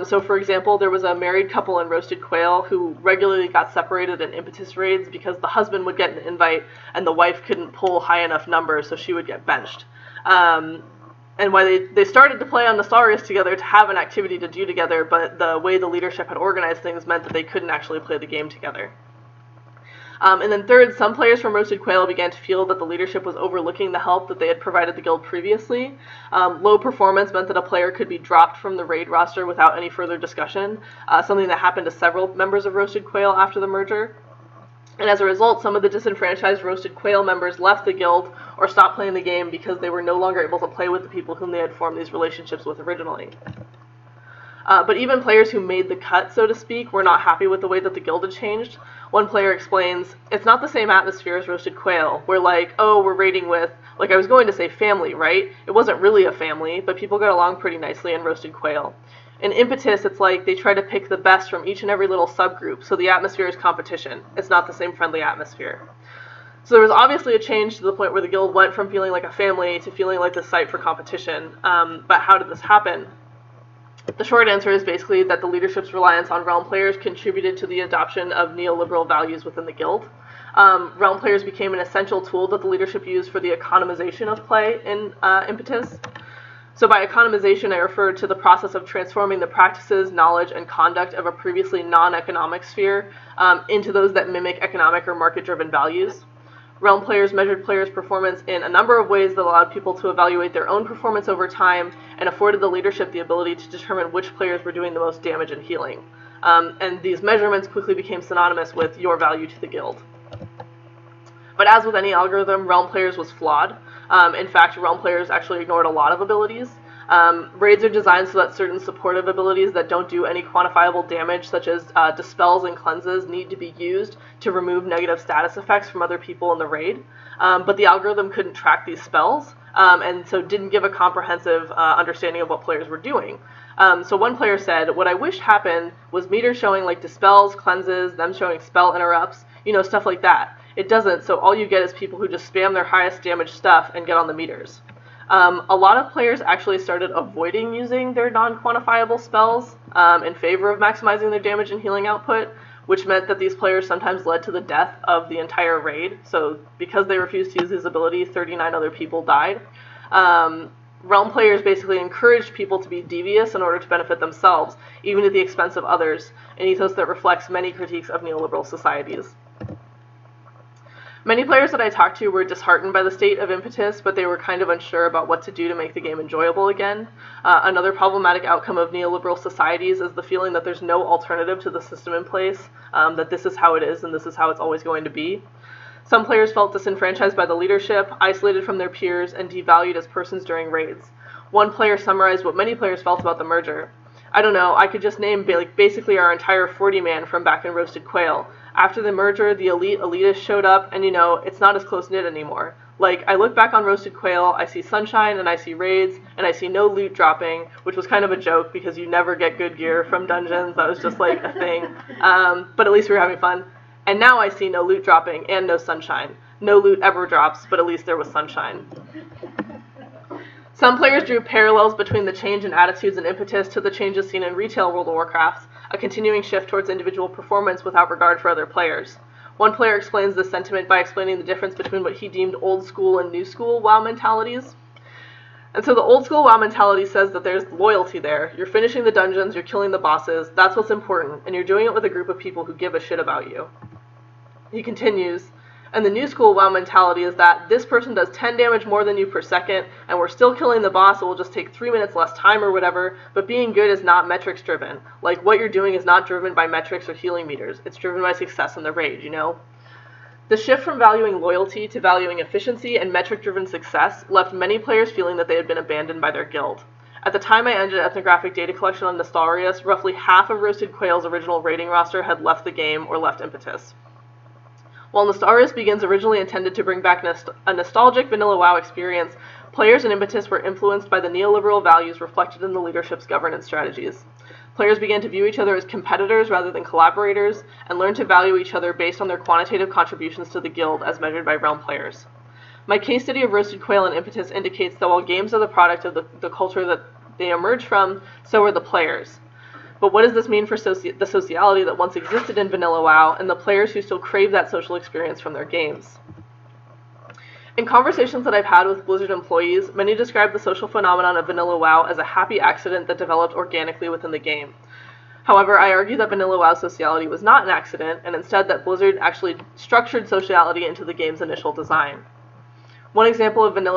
So for example, there was a married couple in Roasted Quail who regularly got separated in Impetus raids because the husband would get an invite and the wife couldn't pull high enough numbers, so she would get benched. And why they started to play on Nostarius together to have an activity to do together, but the way the leadership had organized things meant that they couldn't actually play the game together. And then third, some players from Roasted Quail began to feel that the leadership was overlooking the help that they had provided the guild previously. Low performance meant that a player could be dropped from the raid roster without any further discussion, something that happened to several members of Roasted Quail after the merger. And as a result, some of the disenfranchised Roasted Quail members left the guild or stopped playing the game because they were no longer able to play with the people whom they had formed these relationships with originally. But even players who made the cut, so to speak, were not happy with the way that the guild had changed. One player explains, "It's not the same atmosphere as Roasted Quail. We're like, oh, we're raiding with, like I was going to say family, right? It wasn't really a family, but people got along pretty nicely in Roasted Quail. In Impetus, it's like they try to pick the best from each and every little subgroup, so the atmosphere is competition. It's not the same friendly atmosphere." So there was obviously a change to the point where the guild went from feeling like a family to feeling like the site for competition. But how did this happen? The short answer is basically that the leadership's reliance on Realm players contributed to the adoption of neoliberal values within the guild. Realm players became an essential tool that the leadership used for the economization of play in Impetus. So by economization, I refer to the process of transforming the practices, knowledge, and conduct of a previously non-economic sphere into those that mimic economic or market-driven values. Realm players measured players' performance in a number of ways that allowed people to evaluate their own performance over time and afforded the leadership the ability to determine which players were doing the most damage and healing. And these measurements quickly became synonymous with your value to the guild. But as with any algorithm, Realm players was flawed. In fact, Realm players actually ignored a lot of abilities. Raids are designed so that certain supportive abilities that don't do any quantifiable damage, such as dispels and cleanses, need to be used to remove negative status effects from other people in the raid. But the algorithm couldn't track these spells, and so didn't give a comprehensive understanding of what players were doing. So one player said, "What I wished happened was meters showing like dispels, cleanses, them showing spell interrupts, stuff like that. It doesn't, so all you get is people who just spam their highest damage stuff and get on the meters." A lot of players actually started avoiding using their non-quantifiable spells in favor of maximizing their damage and healing output, which meant that these players sometimes led to the death of the entire raid. So because they refused to use these abilities, 39 other people died. Realm players basically encouraged people to be devious in order to benefit themselves, even at the expense of others, an ethos that reflects many critiques of neoliberal societies. Many players that I talked to were disheartened by the state of Impetus, but they were kind of unsure about what to do to make the game enjoyable again. Another problematic outcome of neoliberal societies is the feeling that there's no alternative to the system in place, that this is how it is and this is how it's always going to be. Some players felt disenfranchised by the leadership, isolated from their peers, and devalued as persons during raids. One player summarized what many players felt about the merger. "I don't know, I could just name basically our entire 40-man from back in Roasted Quail. After the merger, the elitists showed up, and it's not as close-knit anymore. Like, I look back on Roasted Quail, I see sunshine, and I see raids, and I see no loot dropping," which was kind of a joke because you never get good gear from dungeons. That was just like a thing. But at least we were having fun. "And now I see no loot dropping and no sunshine. No loot ever drops, but at least there was sunshine." Some players drew parallels between the change in attitudes and Impetus to the changes seen in retail World of Warcraft, a continuing shift towards individual performance without regard for other players. One player explains this sentiment by explaining the difference between what he deemed old school and new school WoW mentalities. And so the old school WoW mentality says that there's loyalty there. You're finishing the dungeons, you're killing the bosses, that's what's important, and you're doing it with a group of people who give a shit about you. He continues, and the new school WoW mentality is that this person does 10 damage more than you per second, and we're still killing the boss, it will just take 3 minutes less time or whatever, but being good is not metrics driven. Like, what you're doing is not driven by metrics or healing meters, it's driven by success in the raid, you know? The shift from valuing loyalty to valuing efficiency and metric-driven success left many players feeling that they had been abandoned by their guild. At the time I ended ethnographic data collection on Nostalrius, roughly half of Roasted Quail's original raiding roster had left the game or left Impetus. While Nostalrius Begins originally intended to bring back a nostalgic vanilla WoW experience, players in Impetus were influenced by the neoliberal values reflected in the leadership's governance strategies. Players began to view each other as competitors rather than collaborators, and learned to value each other based on their quantitative contributions to the guild as measured by realm players. My case study of Roasted Quail and Impetus indicates that while games are the product of the culture that they emerge from, so are the players. But what does this mean for the sociality that once existed in vanilla WoW, and the players who still crave that social experience from their games? In conversations that I've had with Blizzard employees, many describe the social phenomenon of vanilla WoW as a happy accident that developed organically within the game. However, I argue that vanilla WoW sociality was not an accident, and instead that Blizzard actually structured sociality into the game's initial design. One example of vanilla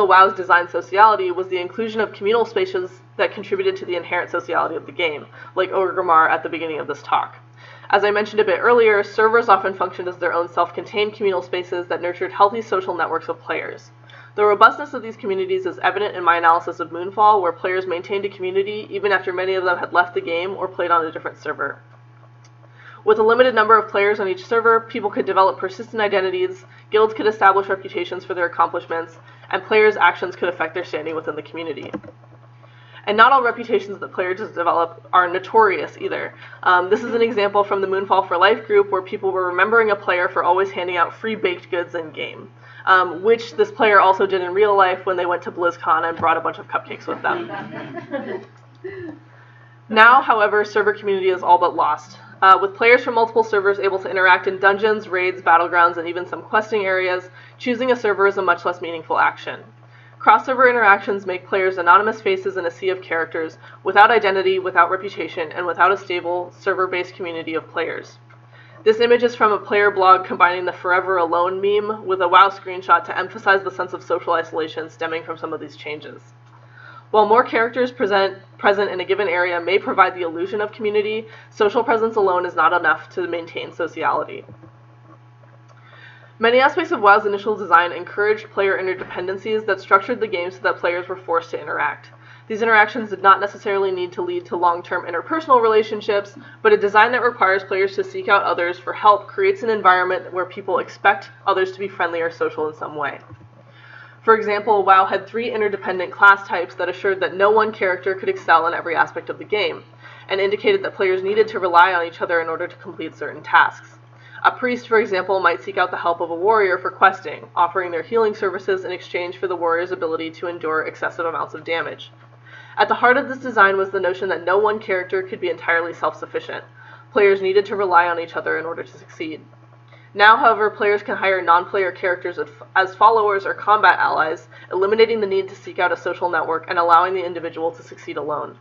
WoW's design sociality was the inclusion of communal spaces that contributed to the inherent sociality of the game, like Orgrimmar at the beginning of this talk. As I mentioned a bit earlier, servers often functioned as their own self-contained communal spaces that nurtured healthy social networks of players. The robustness of these communities is evident in my analysis of Moonfall, where players maintained a community even after many of them had left the game or played on a different server. With a limited number of players on each server, people could develop persistent identities, guilds could establish reputations for their accomplishments, and players' actions could affect their standing within the community. And not all reputations that players develop are notorious either. This is an example from the Moonfall for Life group where people were remembering a player for always handing out free baked goods in-game, which this player also did in real life when they went to BlizzCon and brought a bunch of cupcakes with them. Now, however, server community is all but lost. With players from multiple servers able to interact in dungeons, raids, battlegrounds, and even some questing areas, choosing a server is a much less meaningful action. Cross-server interactions make players anonymous faces in a sea of characters, without identity, without reputation, and without a stable, server-based community of players. This image is from a player blog combining the Forever Alone meme with a WoW screenshot to emphasize the sense of social isolation stemming from some of these changes. While more characters present in a given area may provide the illusion of community, social presence alone is not enough to maintain sociality. Many aspects of WoW's initial design encouraged player interdependencies that structured the game so that players were forced to interact. These interactions did not necessarily need to lead to long-term interpersonal relationships, but a design that requires players to seek out others for help creates an environment where people expect others to be friendly or social in some way. For example, WoW had 3 interdependent class types that assured that no one character could excel in every aspect of the game, and indicated that players needed to rely on each other in order to complete certain tasks. A priest, for example, might seek out the help of a warrior for questing, offering their healing services in exchange for the warrior's ability to endure excessive amounts of damage. At the heart of this design was the notion that no one character could be entirely self-sufficient. Players needed to rely on each other in order to succeed. Now, however, players can hire non-player characters as followers or combat allies, eliminating the need to seek out a social network and allowing the individual to succeed alone.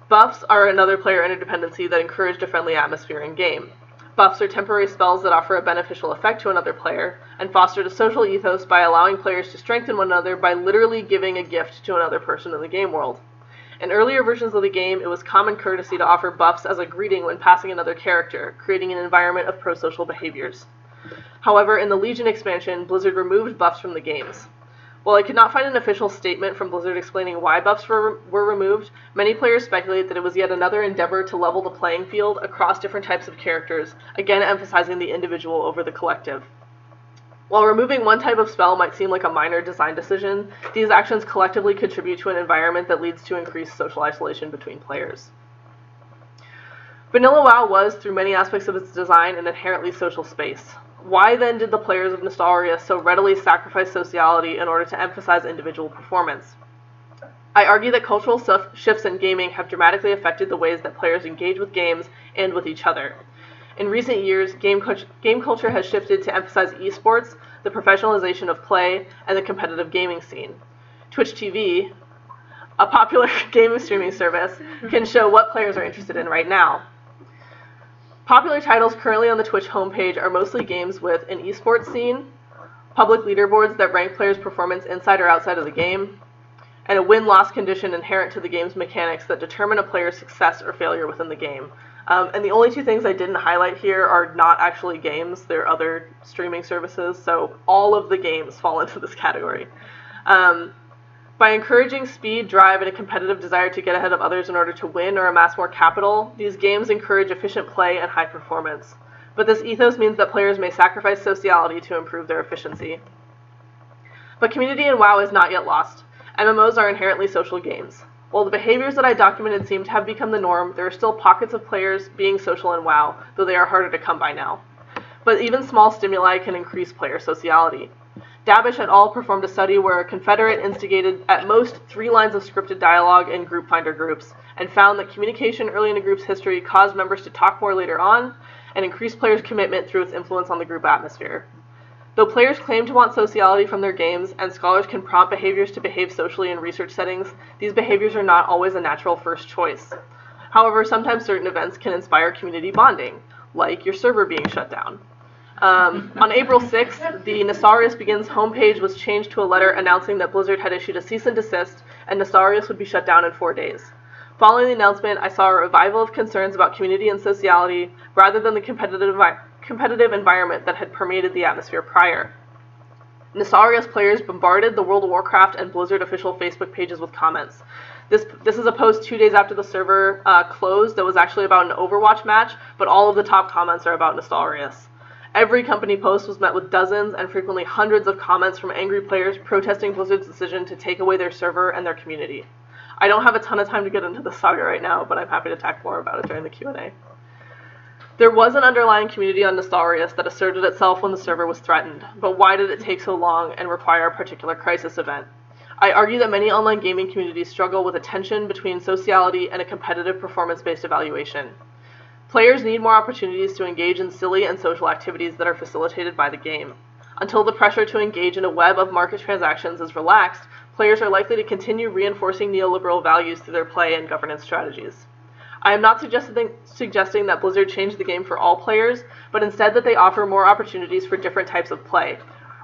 Buffs are another player interdependency that encouraged a friendly atmosphere in-game. Buffs are temporary spells that offer a beneficial effect to another player, and fostered a social ethos by allowing players to strengthen one another by literally giving a gift to another person in the game world. In earlier versions of the game, it was common courtesy to offer buffs as a greeting when passing another character, creating an environment of pro-social behaviors. However, in the Legion expansion, Blizzard removed buffs from the games. While I could not find an official statement from Blizzard explaining why buffs were removed, many players speculate that it was yet another endeavor to level the playing field across different types of characters, again emphasizing the individual over the collective. While removing one type of spell might seem like a minor design decision, these actions collectively contribute to an environment that leads to increased social isolation between players. Vanilla WoW was, through many aspects of its design, an inherently social space. Why then did the players of Nostalria so readily sacrifice sociality in order to emphasize individual performance? I argue that cultural shifts in gaming have dramatically affected the ways that players engage with games and with each other. In recent years, game culture has shifted to emphasize esports, the professionalization of play, and the competitive gaming scene. Twitch TV, a popular game streaming service, can show what players are interested in right now. Popular titles currently on the Twitch homepage are mostly games with an esports scene, public leaderboards that rank players' performance inside or outside of the game, and a win-loss condition inherent to the game's mechanics that determine a player's success or failure within the game. And the only two things I didn't highlight here are not actually games, they're other streaming services, so all of the games fall into this category. By encouraging speed, drive, and a competitive desire to get ahead of others in order to win or amass more capital, these games encourage efficient play and high performance. But this ethos means that players may sacrifice sociality to improve their efficiency. But community in WoW is not yet lost. MMOs are inherently social games. While the behaviors that I documented seem to have become the norm, there are still pockets of players being social in WoW, though they are harder to come by now. But even small stimuli can increase player sociality. Dabish et al. Performed a study where a confederate instigated at most 3 lines of scripted dialogue in group finder groups, and found that communication early in a group's history caused members to talk more later on, and increased players' commitment through its influence on the group atmosphere. Though players claim to want sociality from their games, and scholars can prompt behaviors to behave socially in research settings, these behaviors are not always a natural first choice. However, sometimes certain events can inspire community bonding, like your server being shut down. On April 6th, the Nesarius Begins homepage was changed to a letter announcing that Blizzard had issued a cease and desist, and Nesarius would be shut down in 4 days. Following the announcement, I saw a revival of concerns about community and sociality, rather than the competitive environment that had permeated the atmosphere prior. Nesarius players bombarded the World of Warcraft and Blizzard official Facebook pages with comments. This is a post 2 days after the server closed that was actually about an Overwatch match, but all of the top comments are about Nesarius. Every company post was met with dozens and frequently hundreds of comments from angry players protesting Blizzard's decision to take away their server and their community. I don't have a ton of time to get into this saga right now, but I'm happy to talk more about it during the Q&A. There was an underlying community on Nesarius that asserted itself when the server was threatened, but why did it take so long and require a particular crisis event? I argue that many online gaming communities struggle with a tension between sociality and a competitive performance-based evaluation. Players need more opportunities to engage in silly and social activities that are facilitated by the game. Until the pressure to engage in a web of market transactions is relaxed, players are likely to continue reinforcing neoliberal values through their play and governance strategies. I am not suggesting that Blizzard change the game for all players, but instead that they offer more opportunities for different types of play,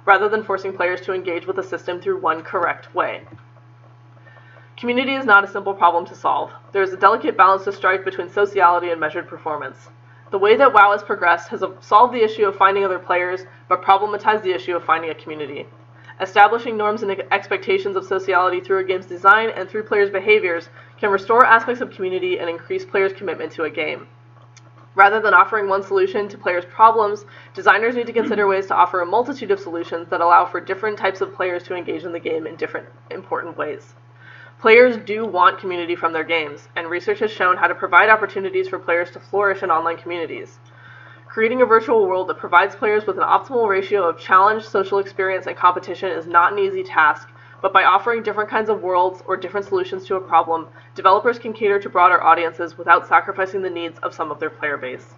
rather than forcing players to engage with the system through one correct way. Community is not a simple problem to solve. There is a delicate balance to strike between sociality and measured performance. The way that WoW has progressed has solved the issue of finding other players, but problematized the issue of finding a community. Establishing norms and expectations of sociality through a game's design and through players' behaviors can restore aspects of community and increase players' commitment to a game. Rather than offering one solution to players' problems, designers need to consider ways to offer a multitude of solutions that allow for different types of players to engage in the game in different important ways. Players do want community from their games, and research has shown how to provide opportunities for players to flourish in online communities. Creating a virtual world that provides players with an optimal ratio of challenge, social experience, and competition is not an easy task, but by offering different kinds of worlds or different solutions to a problem, developers can cater to broader audiences without sacrificing the needs of some of their player base.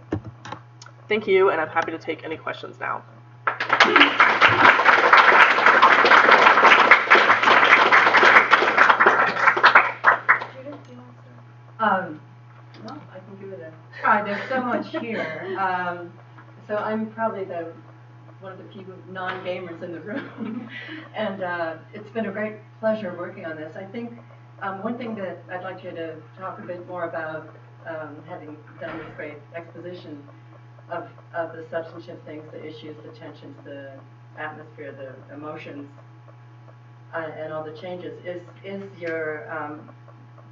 Thank you, and I'm happy to take any questions now. Well, I can give it a try. There's so much here. So I'm probably one of the few non-gamers in the room. And it's been a great pleasure working on this. I think one thing that I'd like you to talk a bit more about, having done this great exposition of the substantive things, the issues, the tensions, the atmosphere, the emotions, and all the changes, is your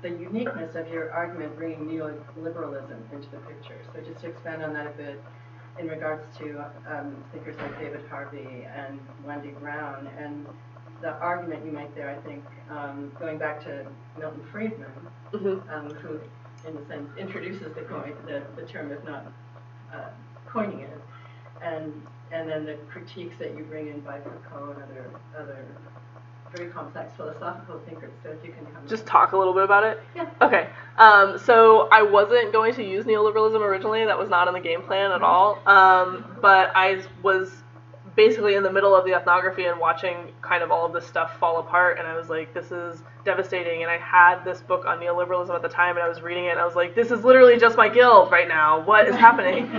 the uniqueness of your argument bringing neoliberalism into the picture. So just to expand on that a bit in regards to thinkers like David Harvey and Wendy Brown, and the argument you make there, I think, going back to Milton Friedman, who, in a sense, introduces the term, if not coining it, and then the critiques that you bring in by Foucault and other very complex philosophical thinkers, so if you can come Just talk a little bit about it? Yeah. Okay. So I wasn't going to use neoliberalism originally. That was not in the game plan at all. But I was basically in the middle of the ethnography and watching kind of all of this stuff fall apart, and I was like, this is devastating. And I had this book on neoliberalism at the time, and I was reading it, and I was like, this is literally just my guild right now. What is happening?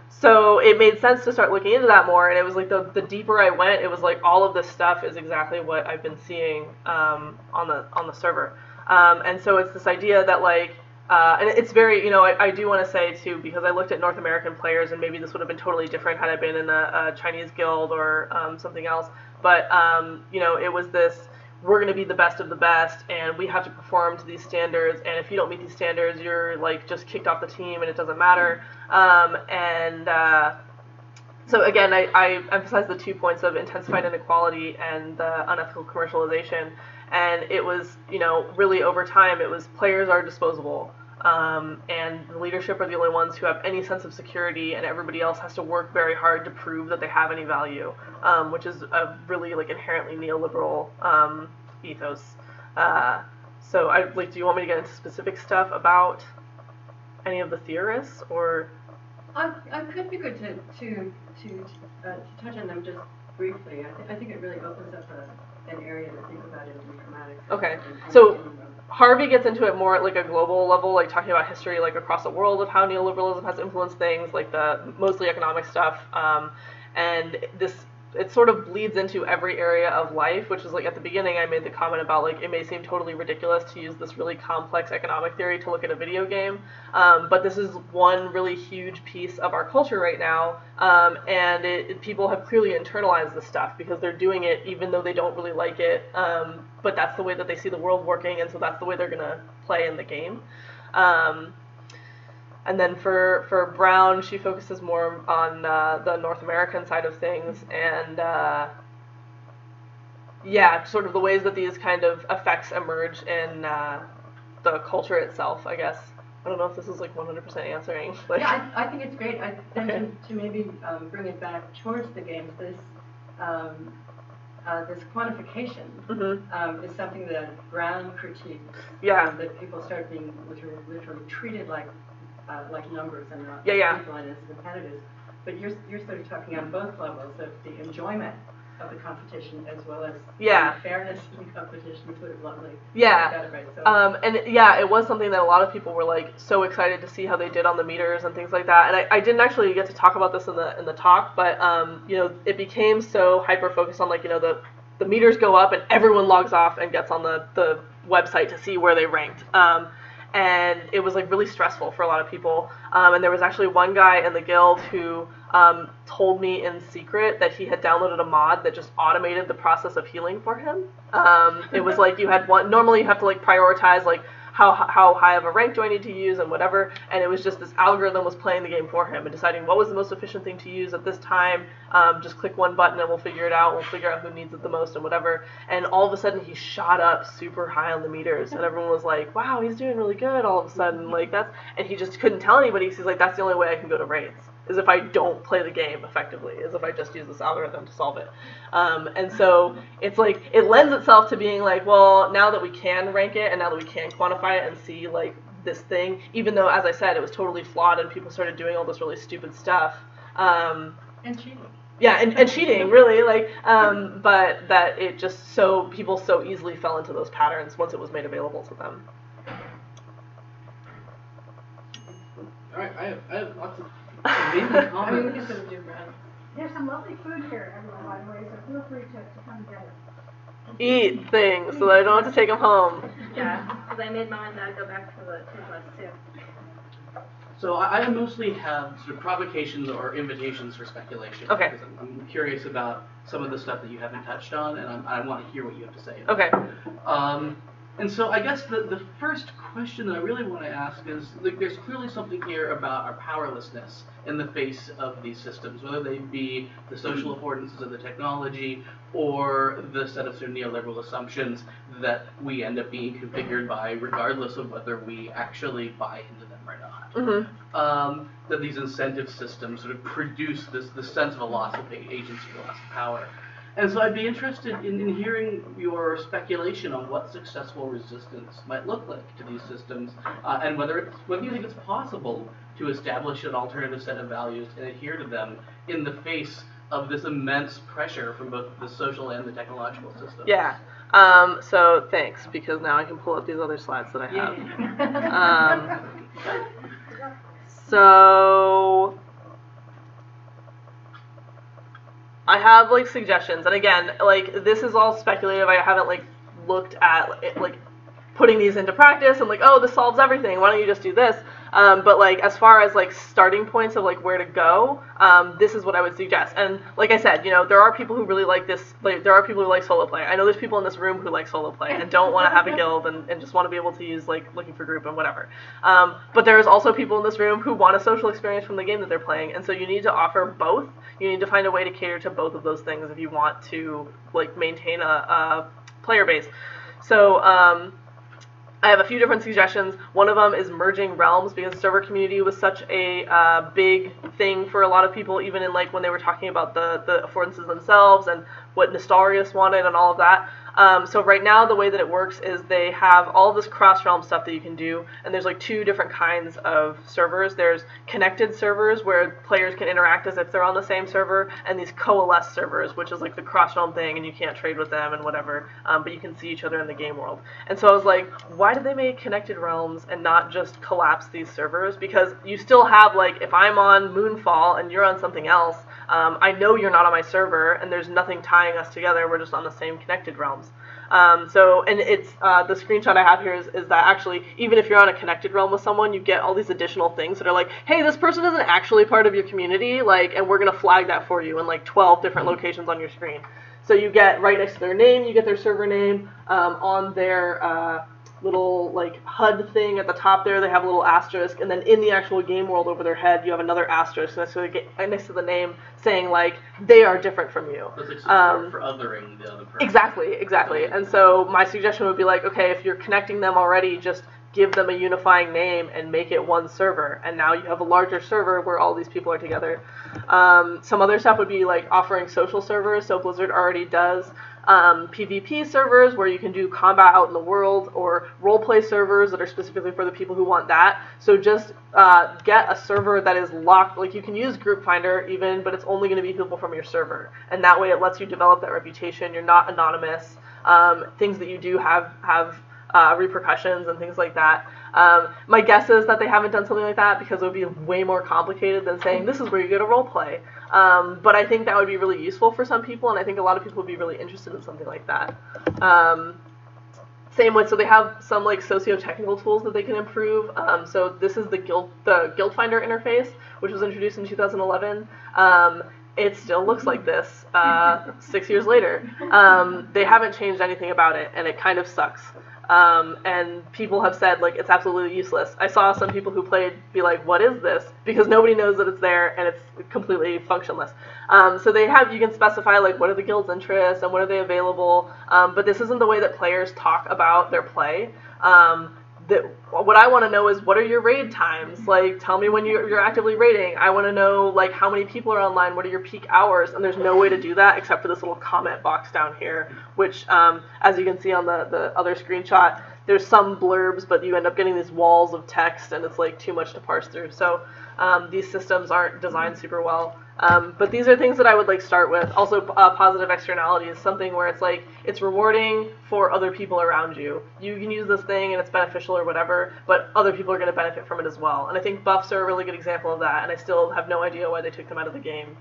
So it made sense to start looking into that more, and it was like the deeper I went, it was like all of this stuff is exactly what I've been seeing on the server. And so it's this idea that like, and it's very, I do want to say too, because I looked at North American players, and maybe this would have been totally different had I been in a Chinese guild or something else, but it was this, we're going to be the best of the best, and we have to perform to these standards, and if you don't meet these standards, you're like just kicked off the team, and it doesn't matter. So again, I emphasize the 2 points of intensified inequality and the unethical commercialization, and it was, really over time, it was players are disposable, and the leadership are the only ones who have any sense of security, and everybody else has to work very hard to prove that they have any value, which is a really like inherently neoliberal ethos. So do you want me to get into specific stuff about any of the theorists, or? I could be good to touch on them just briefly. I think it really opens up an area to think about in informatics. Okay, so Harvey gets into it more at like a global level, like talking about history like across the world of how neoliberalism has influenced things, like the mostly economic stuff, and it sort of bleeds into every area of life, which is like at the beginning I made the comment about like it may seem totally ridiculous to use this really complex economic theory to look at a video game, but this is one really huge piece of our culture right now, and people have clearly internalized this stuff because they're doing it even though they don't really like it, but that's the way that they see the world working, and so that's the way they're going to play in the game. And then for Brown, she focuses more on the North American side of things, and sort of the ways that these kind of effects emerge in the culture itself, I guess. I don't know if this is like 100% answering. Like, yeah, I think it's great. I think to maybe bring it back towards the games, this quantification is something that Brown critiques. Yeah. That people start being literally treated like numbers and not people and as competitors. But you're sort of talking on both levels of the enjoyment of the competition as well as the fairness of the competition, to put it bluntly. Yeah. Right, so. It was something that a lot of people were like so excited to see how they did on the meters and things like that. And I didn't actually get to talk about this in the talk, but it became so hyper focused on like the meters go up and everyone logs off and gets on the website to see where they ranked. And it was like really stressful for a lot of people. And there was actually one guy in the guild who told me in secret that he had downloaded a mod that just automated the process of healing for him. It was like you had normally you have to like prioritize like how high of a rank do I need to use and whatever, and it was just this algorithm was playing the game for him and deciding what was the most efficient thing to use at this time. Just click one button and we'll figure it out. We'll figure out who needs it the most and whatever. And all of a sudden he shot up super high on the meters, and everyone was like, wow, he's doing really good all of a sudden. Like and he just couldn't tell anybody. He's like, that's the only way I can go to raids, is if I don't play the game effectively, is if I just use this algorithm to solve it. And so it's like, it lends itself to being like, well, now that we can rank it and now that we can quantify it and see like this thing, even though, as I said, it was totally flawed and people started doing all this really stupid stuff. And cheating. Yeah, and cheating, really, like, but that it just people so easily fell into those patterns once it was made available to them. All right, I have lots of I mean, we can sort of do Brown. There's some lovely food here, everyone, by the way, so feel free to come get it. Eat things so that I don't have to take them home. Yeah, because I made mom and dad go back to the bus too. So I mostly have sort of provocations or invitations for speculation. Okay. Because I'm curious about some of the stuff that you haven't touched on, and I want to hear what you have to say. Okay. And so I guess the first question that I really want to ask is, like, there's clearly something here about our powerlessness in the face of these systems, whether they be the social affordances of the technology or the set of sort of neoliberal assumptions that we end up being configured by, regardless of whether we actually buy into them or not. Mm-hmm. That these incentive systems sort of produce this sense of a loss of agency, a loss of power. And so I'd be interested in hearing your speculation on what successful resistance might look like to these systems, and whether you think it's possible to establish an alternative set of values and adhere to them in the face of this immense pressure from both the social and the technological systems. Yeah. So thanks, because now I can pull up these other slides that I have. So I have like suggestions, and again, like this is all speculative. I haven't like looked at it, like putting these into practice and like, oh, this solves everything. Why don't you just do this? But like as far as like starting points of like where to go, this is what I would suggest. And like I said, you know, there are people who really like this. Like, there are people who like solo play. I know there's people in this room who like solo play and don't want to have a guild and just want to be able to use like looking for group and whatever. But there's also people in this room who want a social experience from the game that they're playing, and so you need to offer both. You need to find a way to cater to both of those things if you want to like maintain a player base. So I have a few different suggestions. One of them is merging realms, because server community was such a big thing for a lot of people, even in like when they were talking about the affordances themselves and what Nostarius wanted and all of that. So right now the way that it works is they have all this cross-realm stuff that you can do, and there's like two different kinds of servers. There's connected servers where players can interact as if they're on the same server, and these coalesced servers, which is like the cross-realm thing, and you can't trade with them and whatever, but you can see each other in the game world. And so I was like, why did they make connected realms and not just collapse these servers? Because you still have, like, if I'm on Moonfall and you're on something else, I know you're not on my server, and there's nothing tying us together. We're just on the same connected realms. So, and it's, the screenshot I have here is that actually, even if you're on a connected realm with someone, you get all these additional things that are like, hey, this person isn't actually part of your community, like, and we're going to flag that for you in like 12 different locations on your screen. So you get right next to their name, you get their server name, on their, little like HUD thing at the top there, they have a little asterisk, and then in the actual game world over their head, you have another asterisk next to the name saying like they are different from you. That's like support for othering the other person. Exactly. And so my suggestion would be like, okay, if you're connecting them already, just give them a unifying name and make it one server, and now you have a larger server where all these people are together. Some other stuff would be like offering social servers, so Blizzard already does PvP servers where you can do combat out in the world, or roleplay servers that are specifically for the people who want that. So just get a server that is locked, like you can use Group Finder even, but it's only going to be people from your server, and that way it lets you develop that reputation. You're not anonymous. Things that you do have repercussions and things like that. My guess is that they haven't done something like that because it would be way more complicated than saying this is where you get a role play. But I think that would be really useful for some people, and I think a lot of people would be really interested in something like that. Same with, so they have some like socio-technical tools that they can improve. So this is the Guild Finder interface, which was introduced in 2011. It still looks like this 6 years later. They haven't changed anything about it, and it kind of sucks. And people have said, like, it's absolutely useless. I saw some people who played be like, what is this? Because nobody knows that it's there, and it's completely functionless. So they have, you can specify, like, what are the guild's interests, and what are they available, but this isn't the way that players talk about their play. What I want to know is, what are your raid times? Like, tell me when you're actively raiding. I want to know, like, how many people are online, what are your peak hours, and there's no way to do that except for this little comment box down here, which, as you can see on the other screenshot, there's some blurbs, but you end up getting these walls of text, and it's, like, too much to parse through. So these systems aren't designed super well. But these are things that I would like start with. Also, positive externality is something where it's like, it's rewarding for other people around you. You can use this thing and it's beneficial or whatever, but other people are going to benefit from it as well. And I think buffs are a really good example of that, and I still have no idea why they took them out of the game.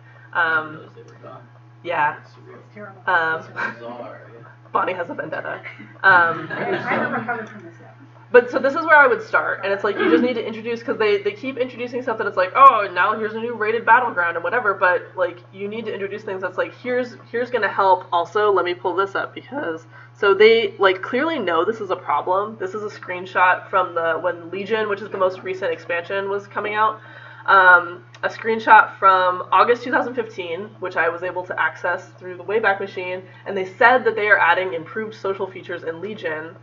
Yeah. It's terrible. Bizarre, yeah. Bonnie has a vendetta. I never recovered from this yet. But so this is where I would start, and it's like you just need to introduce, because they keep introducing stuff that it's like, oh, now here's a new rated battleground and whatever, but like you need to introduce things that's like, here's gonna help. Also, let me pull this up, because so they like clearly know this is a problem. This is a screenshot from when Legion, which is the most recent expansion, was coming out. A screenshot from August 2015, which I was able to access through the Wayback Machine, and they said that they are adding improved social features in Legion.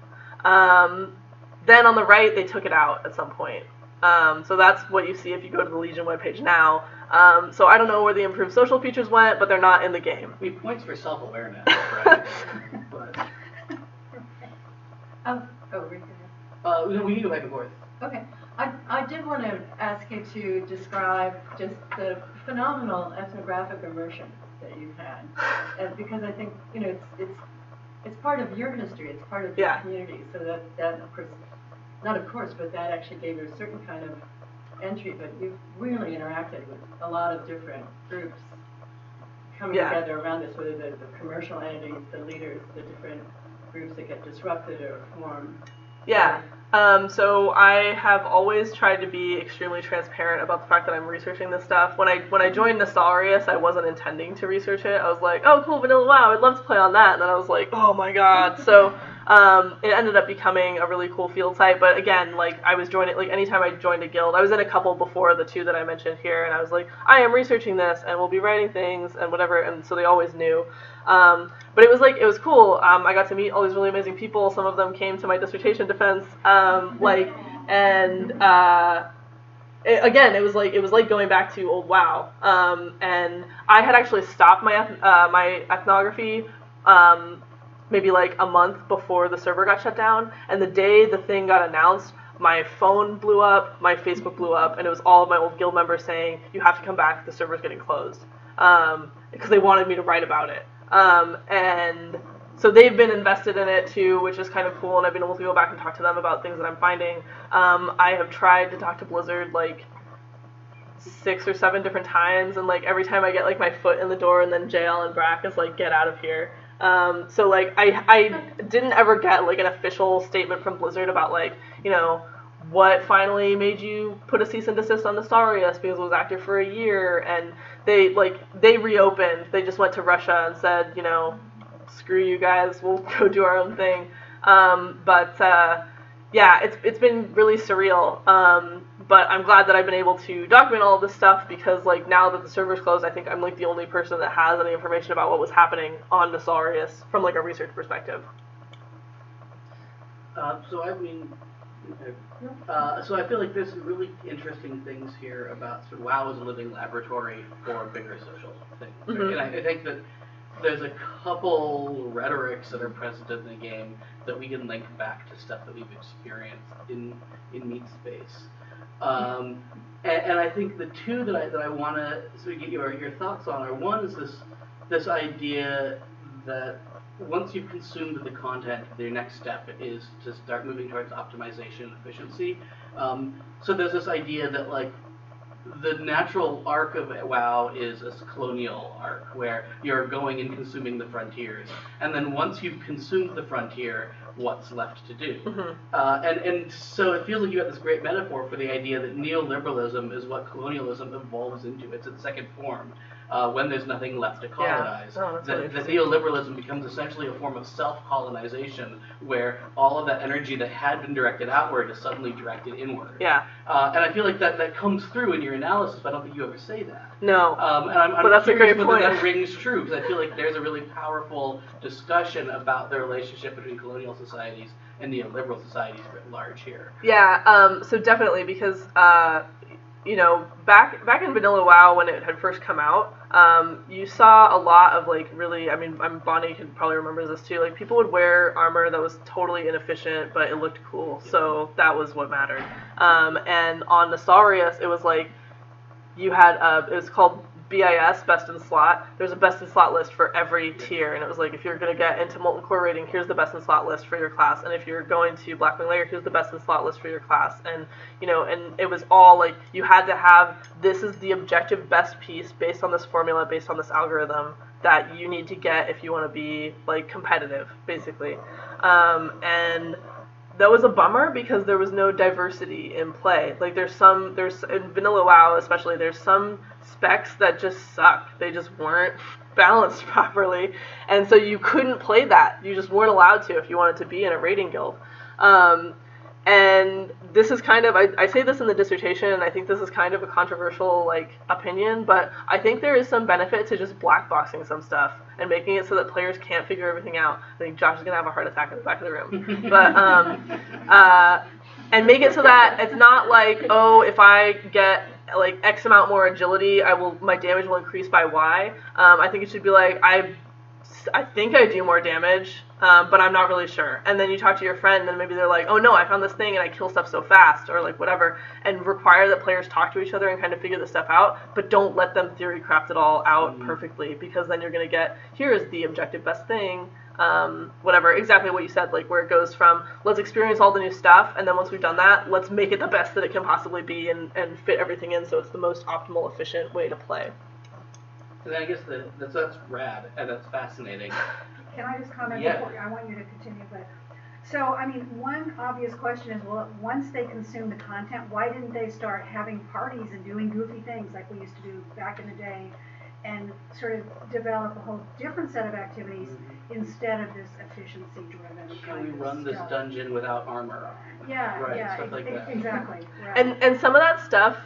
Then on the right, they took it out at some point. So that's what you see if you go to the Legion webpage now. So I don't know where the improved social features went, but they're not in the game. I mean, points for self-awareness, right? But, Rick. we can go back and forth. Okay. I did want to ask you to describe just the phenomenal ethnographic immersion that you've had, because I think it's part of your history, it's part of your community, so that of course, not of course, but that actually gave you a certain kind of entry. But you've really interacted with a lot of different groups coming together around this, whether the commercial entities, the leaders, the different groups that get disrupted or formed. Yeah. So I have always tried to be extremely transparent about the fact that I'm researching this stuff. When I joined Nostalrius, I wasn't intending to research it. I was like, oh, cool, vanilla, wow, I'd love to play on that. And then I was like, oh my god. So it ended up becoming a really cool field site. But again, like I was joining, like anytime I joined a guild, I was in a couple before the two that I mentioned here, and I was like, I am researching this, and we'll be writing things and whatever. And so they always knew. But it was cool. I got to meet all these really amazing people. Some of them came to my dissertation defense. Again, it was like going back to old WoW. And I had actually stopped my ethnography maybe like a month before the server got shut down. And the day the thing got announced, my phone blew up, my Facebook blew up, and it was all of my old guild members saying, you have to come back, the server's getting closed. Because they wanted me to write about it. And so they've been invested in it too, which is kind of cool, and I've been able to go back and talk to them about things that I'm finding. I have tried to talk to Blizzard like 6 or 7 different times, and like every time I get like my foot in the door, and then JL and Brack is like, get out of here. So like I didn't ever get like an official statement from Blizzard about like, what finally made you put a cease and desist on Nostalrius, because it was active for a year, and they reopened. They just went to Russia and said, screw you guys, we'll go do our own thing. It's been really surreal. But I'm glad that I've been able to document all of this stuff, because like now that the server's closed, I think I'm like the only person that has any information about what was happening on Nostalrius from like a research perspective. So I feel like there's some really interesting things here about sort of WoW as a living laboratory for bigger social things. Right? Mm-hmm. And I think that there's a couple rhetorics that are present in the game that we can link back to stuff that we've experienced in meat space. And I think the two that I want to sort of get your thoughts on are, one is this idea that once you've consumed the content, the next step is to start moving towards optimization and efficiency. So there's this idea that like the natural arc of WoW is a colonial arc where you're going and consuming the frontiers, and then once you've consumed the frontier, what's left to do? Mm-hmm. And so it feels like you have this great metaphor for the idea that neoliberalism is what colonialism evolves into. It's its second form. When there's nothing left to colonize. Yeah. Oh, that neoliberalism becomes essentially a form of self-colonization, where all of that energy that had been directed outward is suddenly directed inward. Yeah. And I feel like that comes through in your analysis, but I don't think you ever say that. No. And I'm but that's curious a great whether point. that rings true, because I feel like there's a really powerful discussion about the relationship between colonial societies and neoliberal societies writ large here. Yeah, so definitely, because back in Vanilla WoW when it had first come out, you saw a lot of like really, Bonnie could probably remember this too, like people would wear armor that was totally inefficient, but it looked cool, so that was what mattered. And on Nostalrius, it was like, you had, it was called BIS, best in slot. There's a best in slot list for every tier, and it was like, if you're going to get into Molten Core rating, here's the best in slot list for your class, and if you're going to Blackwing Layer, here's the best in slot list for your class. And and it was all like, you had to have, this is the objective best piece based on this formula, based on this algorithm that you need to get if you want to be like competitive, basically. And that was a bummer, because there was no diversity in play. Like there's in Vanilla WoW especially, there's some specs that just suck. They just weren't balanced properly, and so you couldn't play that. You just weren't allowed to if you wanted to be in a raiding guild. And this is kind of, I say this in the dissertation, and I think this is kind of a controversial like opinion, but I think there is some benefit to just blackboxing some stuff and making it so that players can't figure everything out. I think Josh is gonna have a heart attack in the back of the room. But and make it so that it's not like, oh, if I get like X amount more agility, my damage will increase by Y. I think it should be like, I think I do more damage, but I'm not really sure. And then you talk to your friend, and maybe they're like, oh no, I found this thing and I kill stuff so fast, or like whatever, and require that players talk to each other and kind of figure this stuff out, but don't let them theory craft it all out perfectly, because then you're going to get, here is the objective best thing, whatever, exactly what you said, like where it goes from, let's experience all the new stuff, and then once we've done that, let's make it the best that it can possibly be and fit everything in so it's the most optimal, efficient way to play. And I guess that's rad, and that's fascinating. Can I just comment Yeah. before, I want you to continue, but, so, I mean, one obvious question is, well, once they consume the content, why didn't they start having parties and doing goofy things like we used to do back in the day, and sort of develop a whole different set of activities instead of this efficiency-driven Can kind we of run this stuff? dungeon without armor on? Yeah, Right, yeah, stuff like that. exactly, right. And some of that stuff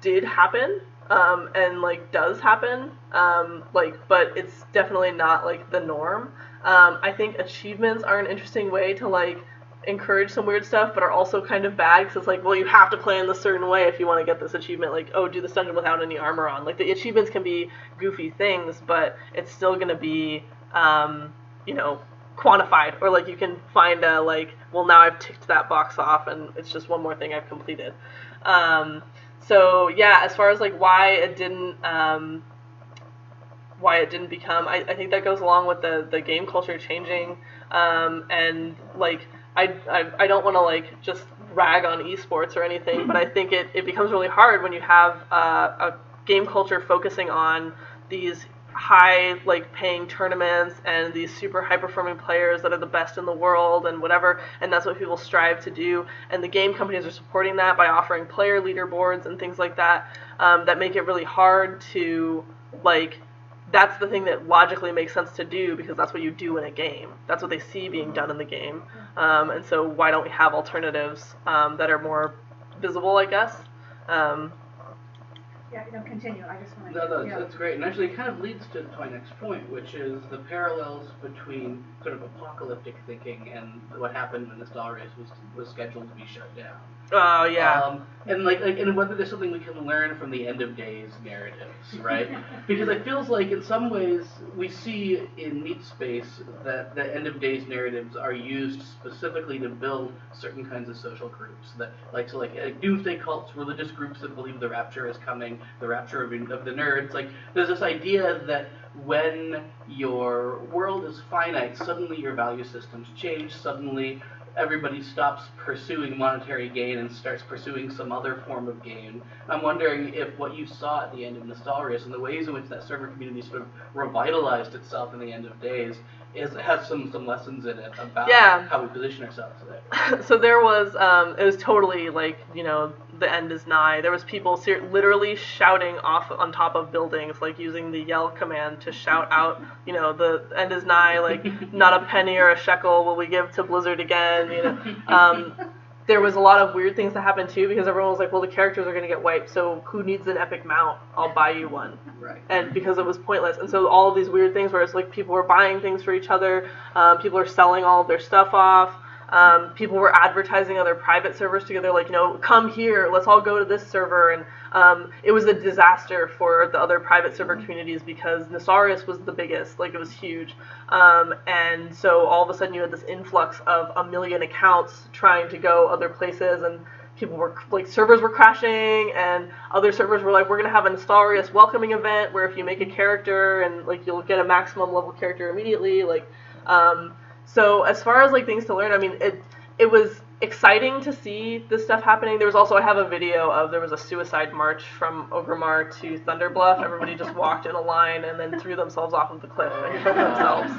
did happen, and like does happen, but it's definitely not like the norm. I think achievements are an interesting way to like encourage some weird stuff, but are also kind of bad, because it's like, well, you have to play in this certain way if you want to get this achievement, like, oh, do this dungeon without any armor on. Like, the achievements can be goofy things, but it's still going to be, quantified, or like you can find a, like, well, now I've ticked that box off and it's just one more thing I've completed. So yeah, as far as like why it didn't become, I think that goes along with the game culture changing, and like I don't want to like just rag on esports or anything, but I think it becomes really hard when you have a game culture focusing on these high like paying tournaments and these super high performing players that are the best in the world and whatever, and that's what people strive to do, and the game companies are supporting that by offering player leaderboards and things like that, that make it really hard to like, that's the thing that logically makes sense to do, because that's what you do in a game, that's what they see being done in the game, and so why don't we have alternatives that are more visible, I guess. Yeah, continue, I just want No, to. that's great, and actually it kind of leads to my next point, which is the parallels between sort of apocalyptic thinking and what happened when the Star Race was scheduled to be shut down. Oh yeah. And and whether there's something we can learn from the end of days narratives, right? Because it feels like in some ways we see in Meat Space that the end of days narratives are used specifically to build certain kinds of social groups, that like doomsday cults, religious groups that believe the rapture is coming, the rapture of the nerds. Like there's this idea that when your world is finite, suddenly your value systems change, suddenly everybody stops pursuing monetary gain and starts pursuing some other form of gain. I'm wondering if what you saw at the end of Nostalrius and the ways in which that server community sort of revitalized itself in the end of days has some lessons in it about how we position ourselves today. So there was, it was totally like, the end is nigh. There was people literally shouting off on top of buildings, like using the yell command to shout out, the end is nigh, like not a penny or a shekel will we give to Blizzard again, There was a lot of weird things that happened too, because everyone was like, well, the characters are going to get wiped, so who needs an epic mount? I'll buy you one. Right. And because it was pointless. And so all of these weird things where it's like people were buying things for each other, people are selling all of their stuff off, people were advertising other private servers together, like, come here, let's all go to this server, and it was a disaster for the other private server communities, because Nassarius was the biggest, like, it was huge, and so all of a sudden you had this influx of 1 million accounts trying to go other places, and people were, like, servers were crashing, and other servers were like, we're going to have a Nassarius welcoming event, where if you make a character, and, like, you'll get a maximum level character immediately, like, so as far as like things to learn, I mean, it was exciting to see this stuff happening. There was also, I have a video of, there was a suicide march from Orgrimmar to Thunderbluff. Everybody just walked in a line and then threw themselves off of the cliff and killed themselves.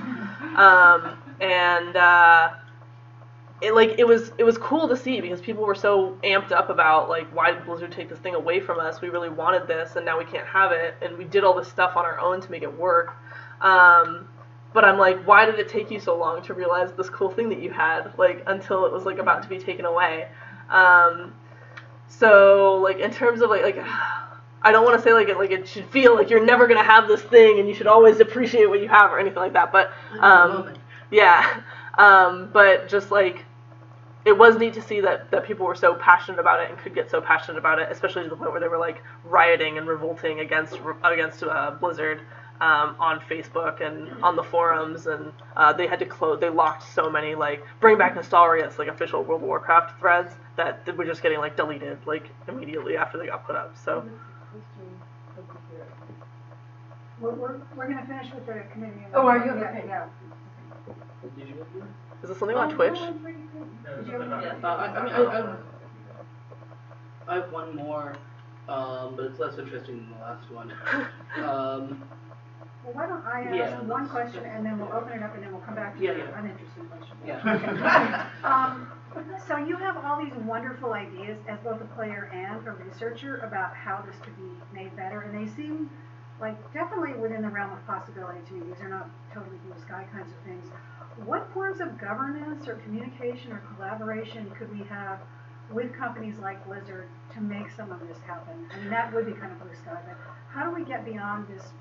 It was cool to see, because people were so amped up about like, why did Blizzard take this thing away from us? We really wanted this and now we can't have it, and we did all this stuff on our own to make it work. But I'm like, why did it take you so long to realize this cool thing that you had, like, until it was, like, about to be taken away? So, like, in terms of, like, I don't want to say, like, it should feel like you're never going to have this thing and you should always appreciate what you have or anything like that, but, yeah. But just, like, it was neat to see that people were so passionate about it and could get so passionate about it, especially to the point where they were like rioting and revolting against Blizzard on Facebook and on the forums, and they had to close. They locked so many like bring back Nostalrius, like official World of Warcraft threads that were just getting like deleted like immediately after they got put up. So. We're going to finish with the committee. Oh, are you? Yeah, Okay. yeah. Did you go through? Is this something on Twitch? I have one more, but it's less interesting than the last one. Well, why don't I ask one question and then we'll open it up and then we'll come back to the uninteresting question. Yeah. So you have all these wonderful ideas as both a player and a researcher about how this could be made better, and they seem like definitely within the realm of possibility to me. These are not totally blue sky kinds of things. What forms of governance or communication or collaboration could we have with companies like Blizzard to make some of this happen? I mean, that would be kind of blue sky, but how do we get beyond this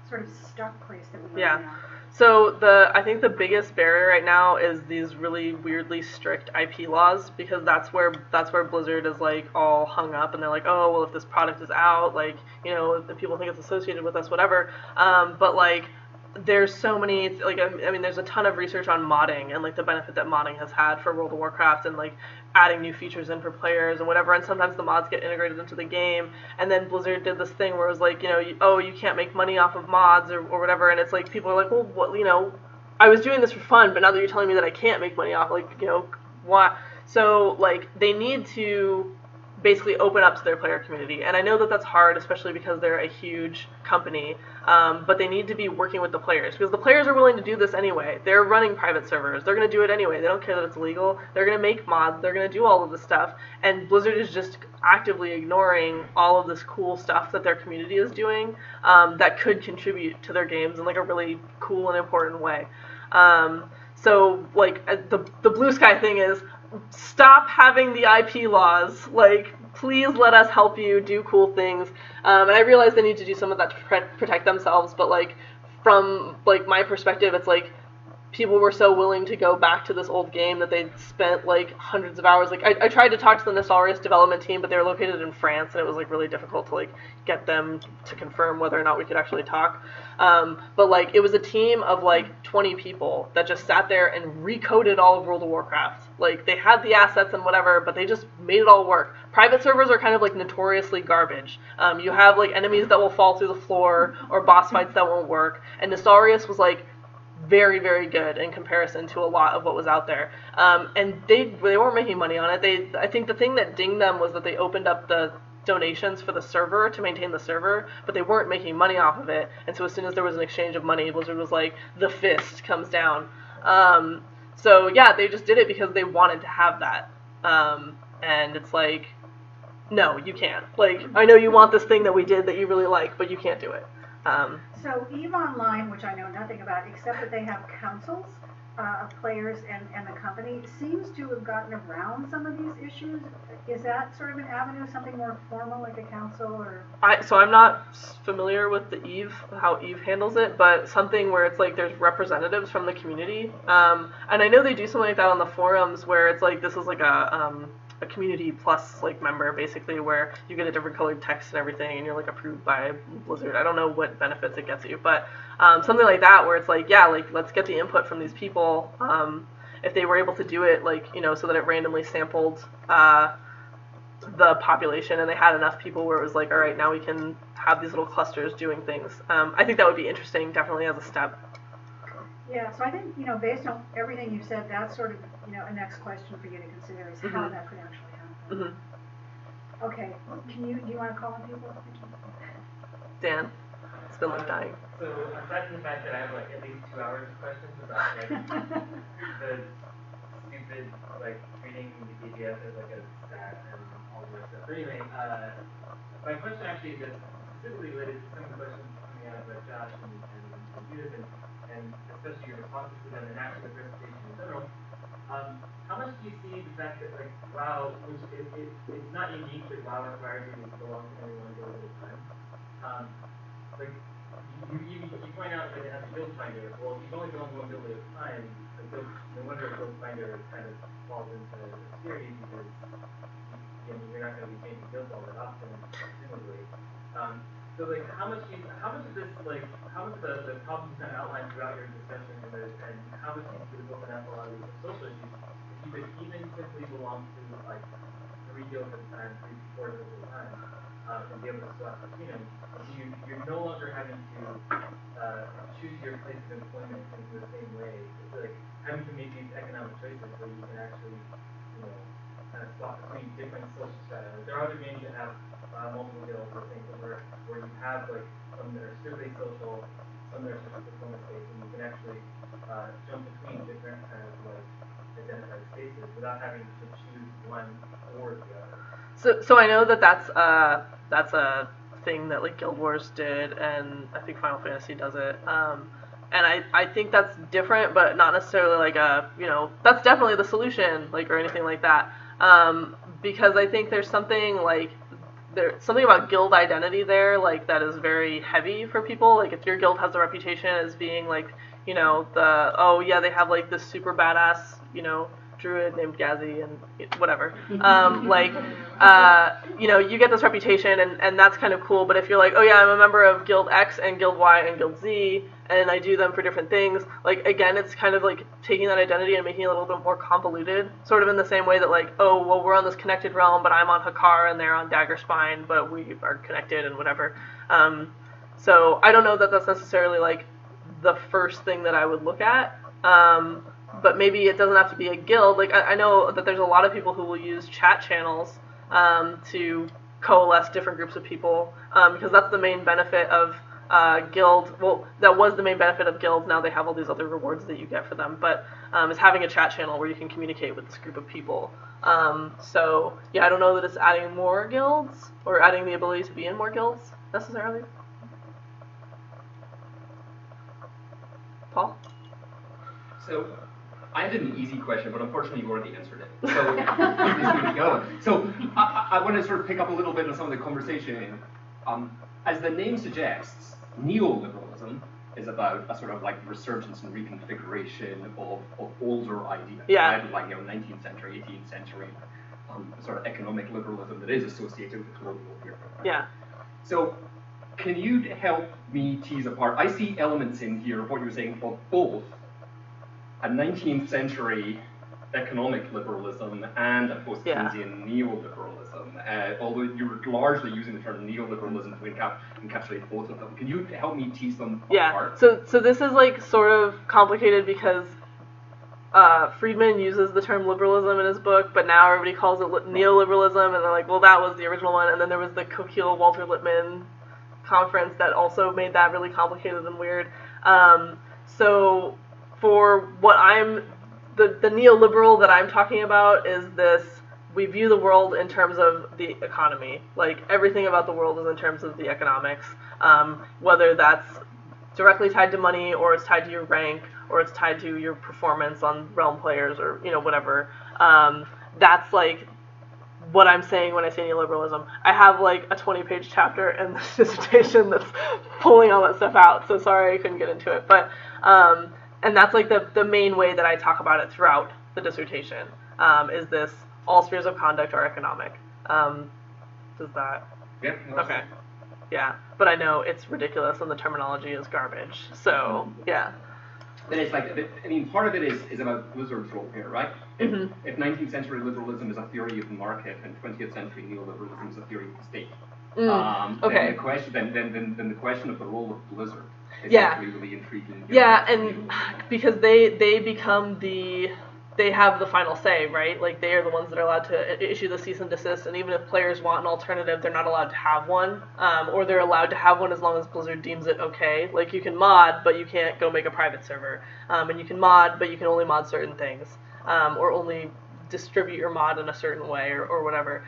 sort of stuck place that we are now? So I think the biggest barrier right now is these really weirdly strict IP laws, because that's where Blizzard is like all hung up, and they're like, oh well, if this product is out, like, you know, if people think it's associated with us, whatever. But like, there's so many, like, I mean, there's a ton of research on modding and like the benefit that modding has had for World of Warcraft, and like adding new features in for players and whatever, and sometimes the mods get integrated into the game, and then Blizzard did this thing where it was like, you know, you can't make money off of mods or whatever, and it's like, people are like, well, what, you know, I was doing this for fun, but now that you're telling me that I can't make money off, like, you know, what? So, like, they need to basically open up to their player community, and I know that that's hard, especially because they're a huge company, but they need to be working with the players, because the players are willing to do this anyway. They're running private servers, they're going to do it anyway, they don't care that it's illegal, they're going to make mods, they're going to do all of this stuff, and Blizzard is just actively ignoring all of this cool stuff that their community is doing that could contribute to their games in like a really cool and important way. So like the blue sky thing is, stop having the IP laws, like, please let us help you do cool things, and I realize they need to do some of that to protect themselves, but like, from like my perspective, it's like, people were so willing to go back to this old game that they spent like hundreds of hours. Like, I tried to talk to the Nostalrius development team, but they were located in France, and it was like really difficult to like get them to confirm whether or not we could actually talk. But like, it was a team of like 20 people that just sat there and recoded all of World of Warcraft. Like, they had the assets and whatever, but they just made it all work. Private servers are kind of like notoriously garbage. You have like enemies that will fall through the floor, or boss fights that won't work, and Nostalrius was like very, very good in comparison to a lot of what was out there. And they weren't making money on it. I think the thing that dinged them was that they opened up the donations for the server to maintain the server, but they weren't making money off of it. And so as soon as there was an exchange of money, Blizzard was like, the fist comes down. So yeah, they just did it because they wanted to have that. And it's like, no, you can't. Like, I know you want this thing that we did that you really like, but you can't do it. So EVE Online, which I know nothing about, except that they have councils of players and the company, seems to have gotten around some of these issues. Is that sort of an avenue, something more formal like a council, or? So I'm not familiar with the EVE, how EVE handles it, but something where it's like there's representatives from the community. And I know they do something like that on the forums, where it's like, this is like a community plus like member, basically, where you get a different colored text and everything, and you're like approved by Blizzard. I don't know what benefits it gets you, but something like that, where it's like, yeah, like, let's get the input from these people. If they were able to do it, like, you know, so that it randomly sampled the population, and they had enough people where it was like, all right, now we can have these little clusters doing things. I think that would be interesting, definitely, as a step. Yeah, so I think, you know, based on everything you've said, that's sort of, you know, a next question for you to consider is how that could actually happen. Okay, do you want to call on people? Dan, it's been like dying. So aside from the fact that I have like at least 2 hours of questions about like the stupid like treating the PDF as like a stat and all this stuff. But anyway, my question actually is specifically related to some of the questions coming out of Josh and Judith, and especially your responses to them, and actually the presentation in general. How much do you see the fact that, like, WoW, which it's not unique that WoW requires you to belong to only one guild at a time? Like, you point out that it has a guild finder. Well, if you've only been on one guild at a time, the guild, no wonder a guild finder kind of falls into the series because you're not going to be changing guilds all that often, presumably. So like, how much of this, like, how much of the problems you kind of outlined throughout your discussion and how much you could open up a lot of these social issues, if you could even simply belong to like 3 guilds at a time, 3 to 4 guilds at a time, and be able to swap between them, you're no longer having to choose your place of employment in the same way. It's like having to make these economic choices where you can actually, kind of swap between different social strata. Like, there are other games that have multiple guilds or things where you have like some that are strictly social, some that are strictly performance based, and you can actually jump between different kind of like identified spaces without having to choose one or the other. So I know that that's a thing that like Guild Wars did, and I think Final Fantasy does it. And I think that's different, but not necessarily like that's definitely the solution, like, or anything like that. Because I think there's something about guild identity there, like, that is very heavy for people. Like, if your guild has a reputation as being like, they have like this super badass, druid named Gazi and whatever. You get this reputation and that's kind of cool, but if you're like, oh yeah, I'm a member of Guild X and Guild Y and Guild Z, and I do them for different things, like, again, it's kind of like taking that identity and making it a little bit more convoluted, sort of in the same way that, like, oh, well, we're on this connected realm, but I'm on Hakar and they're on Daggerspine, but we are connected and whatever. So I don't know that that's necessarily, like, the first thing that I would look at. But maybe it doesn't have to be a guild. Like, I know that there's a lot of people who will use chat channels to coalesce different groups of people, because that's the main benefit of guild. Well, that was the main benefit of guilds. Now they have all these other rewards that you get for them, but is having a chat channel where you can communicate with this group of people. So yeah, I don't know that it's adding more guilds or adding the ability to be in more guilds necessarily. Paul? So I had an easy question, but unfortunately you already answered it. So please keep going. So I want to sort of pick up a little bit on some of the conversation. As the name suggests, neoliberalism is about a sort of like resurgence and reconfiguration of older ideas, right? Like 19th century, 18th century, sort of economic liberalism that is associated with the colonial period. Right? Yeah. So can you help me tease apart? I see elements in here of what you were saying of both a 19th century economic liberalism and a post-Keynesian neoliberalism, although you were largely using the term neoliberalism to encapsulate both of them. Can you help me tease them apart? So this is like sort of complicated because Friedman uses the term liberalism in his book, but now everybody calls it neoliberalism, and they're like, well, that was the original one, and then there was the Coquille-Walter Lippmann conference that also made that really complicated and weird. So for what the neoliberal that I'm talking about is this: we view the world in terms of the economy. Like, everything about the world is in terms of the economics, whether that's directly tied to money, or it's tied to your rank, or it's tied to your performance on realm players, or whatever. That's like what I'm saying when I say neoliberalism. I have like a 20-page chapter in this dissertation that's pulling all that stuff out, so sorry I couldn't get into it. But and that's like the main way that I talk about it throughout the dissertation, is this: all spheres of conduct are economic. Does that? Yeah. Okay. Yeah, but I know it's ridiculous and the terminology is garbage. So yeah. Then it's like, I mean, part of it is about Blizzard's role here, right? Mm-hmm. If 19th century liberalism is a theory of the market and 20th century neoliberalism is a theory of the state, okay. Then the question of the role of Blizzard is actually really intriguing. Yeah, and because they become they have the final say, right? Like, they are the ones that are allowed to issue the cease and desist, and even if players want an alternative, they're not allowed to have one, or they're allowed to have one as long as Blizzard deems it okay. Like, you can mod, but you can't go make a private server, and you can mod, but you can only mod certain things, or only distribute your mod in a certain way, or whatever.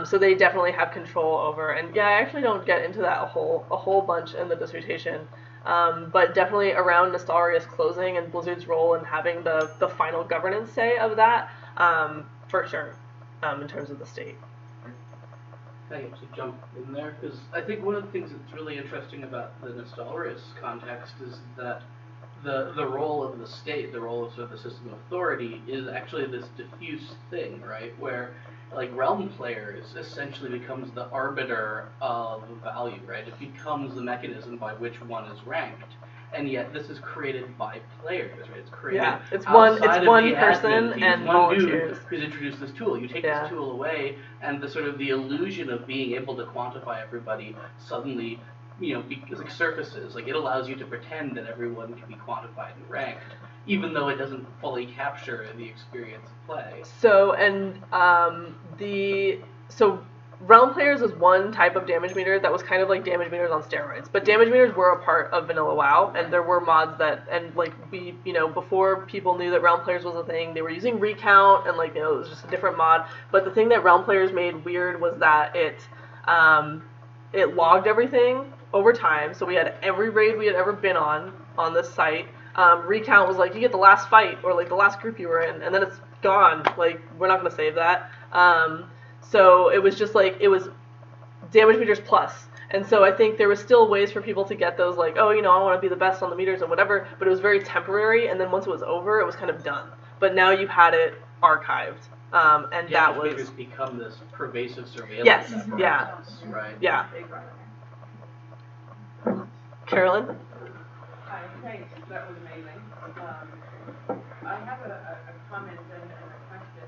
So they definitely have control over, and yeah, I actually don't get into that a whole bunch in the dissertation. But definitely around Nostalria's closing and Blizzard's role in having the final governance say of that, for sure, in terms of the state. I have to jump in there, because I think one of the things that's really interesting about the Nostalria's context is that the role of the state, the role of sort of the system of authority, is actually this diffuse thing, right? Where like realm players essentially becomes the arbiter of value, right? It becomes the mechanism by which one is ranked. And yet this is created by players, right? It's created it's outside of one the person admin team. and one dude volunteers. who's introduced this tool. You take this tool away, and the sort of the illusion of being able to quantify everybody suddenly, like surfaces. Like it allows you to pretend that everyone can be quantified and ranked, even though it doesn't fully capture the experience of play. So realm players was one type of damage meter that was kind of like damage meters on steroids. But damage meters were a part of vanilla WoW, and there were mods before people knew that realm players was a thing, they were using recount, and it was just a different mod. But the thing that realm players made weird was that it logged everything over time. So we had every raid we had ever been on this site. Recount was you get the last fight or the last group you were in, and then it's gone. We're not going to save that. So it was just it was damage meters plus. And so I think there was still ways for people to get those I want to be the best on the meters and whatever, but it was very temporary, and then once it was over, it was kind of done. But now you had it archived. And that was meters become this pervasive surveillance. Yes, apparatus, right? Yeah. Carolyn? Hi, thanks. That was amazing. I have a comment and a question.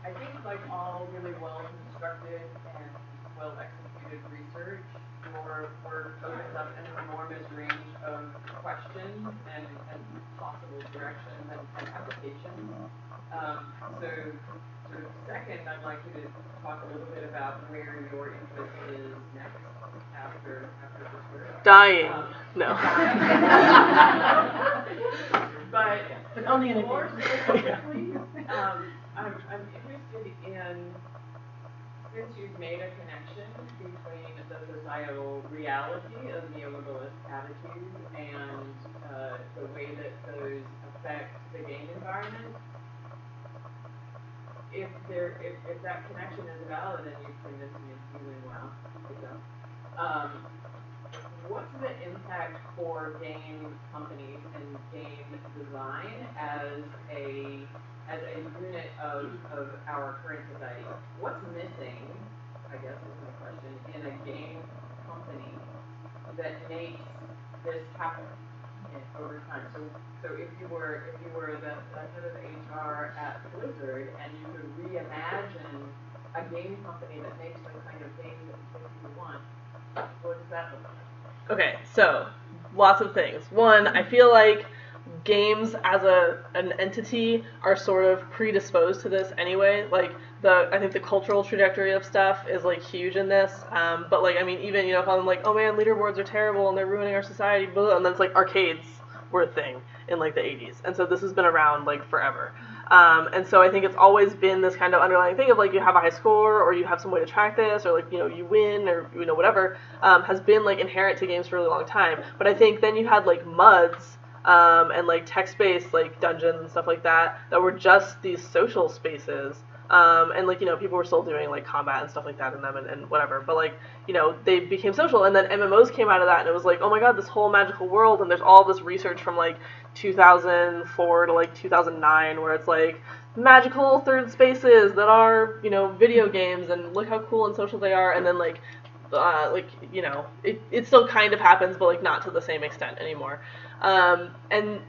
I think all really well-constructed and well-executed research, we're opens up an enormous range of questions and possible directions and applications. So sort of second, I'd like you to talk a little bit about where your interest is next after this work. Dying. No. But only in a more specifically, I'm interested in, since you've made a connection between the societal reality of neoliberalist attitudes and the way that those affect the game environment, if that connection is valid, and you've convinced me it's doing well, what's the impact for game companies and game design as a unit of our current society? What's missing, I guess is my question, in a game company that makes this happen over time? So if you were the head of HR at Blizzard and you could reimagine a game company that makes the kind of games that you want, what does that look like? Okay, so lots of things. One, I feel like games as an entity are sort of predisposed to this anyway. I think the cultural trajectory of stuff is huge in this. But even if I'm oh man, leaderboards are terrible and they're ruining our society, blah, and then it's arcades were a thing in the 80s, and so this has been around forever. And so I think it's always been this kind of underlying thing of you have a high score, or you have some way to track this, or you win, or whatever, has been inherent to games for a really long time. But I think then you had MUDs and text-based dungeons and stuff like that were just these social spaces. And people were still doing combat and stuff like that in them and whatever, but they became social, and then MMOs came out of that, and it was oh my god, this whole magical world, and there's all this research from 2004 to 2009 where it's magical third spaces that are video games, and look how cool and social they are, and then it still kind of happens, but not to the same extent anymore. And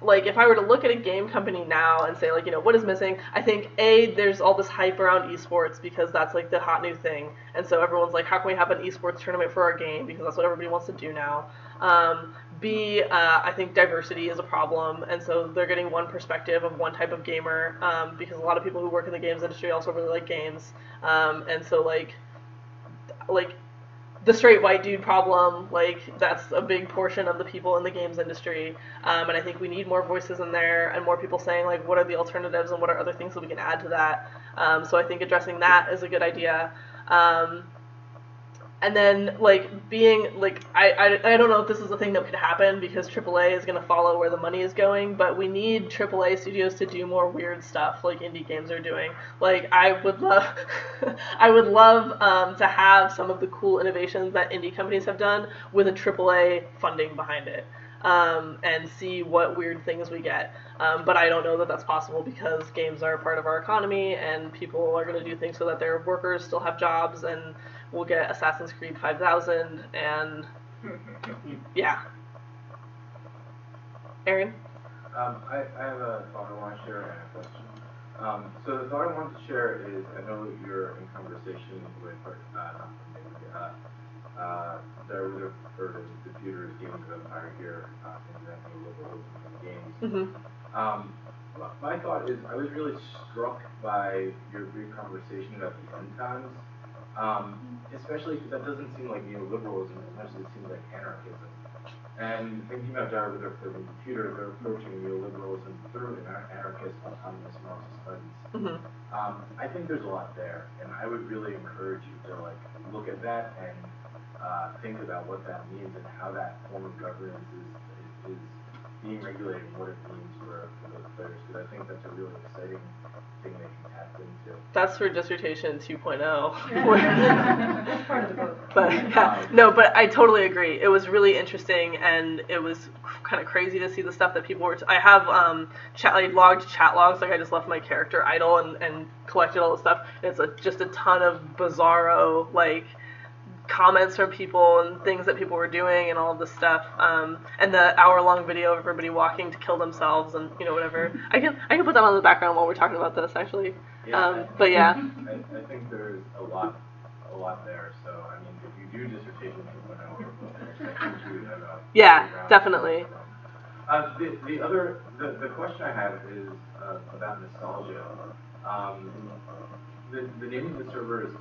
if I were to look at a game company now and say what is missing, I think there's all this hype around esports because that's the hot new thing, and so everyone's how can we have an esports tournament for our game, because that's what everybody wants to do now. B, I think diversity is a problem, and so they're getting one perspective of one type of gamer, because a lot of people who work in the games industry also really like games, and so the straight white dude problem, that's a big portion of the people in the games industry, and I think we need more voices in there and more people saying what are the alternatives and what are other things that we can add to that. So I think addressing that is a good idea. And then being I don't know if this is a thing that could happen because AAA is going to follow where the money is going, but we need AAA studios to do more weird stuff like indie games are doing. I would love to have some of the cool innovations that indie companies have done with a AAA funding behind it. and see what weird things we get. But I don't know that that's possible because games are a part of our economy, and people are going to do things so that their workers still have jobs, and we'll get Assassin's Creed 5000, and yeah. Aaron? I have a thought I want to share and a question. So the thought I wanted to share is, I know that you're in conversation with, the computers, games of empire here, inventing liberalism in games. Mm-hmm. My thought is, I was really struck by your brief conversation about the end times, especially because that doesn't seem like neoliberalism as much as it seems like anarchism. And thinking about Darwin for the computer, they're approaching neoliberalism through an anarchist autonomous Marxist studies. Mm-hmm. I think there's a lot there, and I would really encourage you to look at that and think about what that means and how that form of governance is being regulated and what it means for those players, because I think that's a really exciting thing they can tap into. That's for dissertation 2.0. That's part of the book. But yeah, no, but I totally agree. It was really interesting, and it was kind of crazy to see the stuff that people were. I have logged chat logs. Like I just left my character idle and collected all the stuff. And it's just a ton of bizarro comments from people and things that people were doing and all of this stuff. And the hour-long video of everybody walking to kill themselves and whatever. I can put that on the background while we're talking about this actually. Yeah, but yeah. I think there's a lot there. So I mean, if you do dissertation 2.0, I think you would have a yeah, definitely. The question I have is about nostalgia. The name of the server is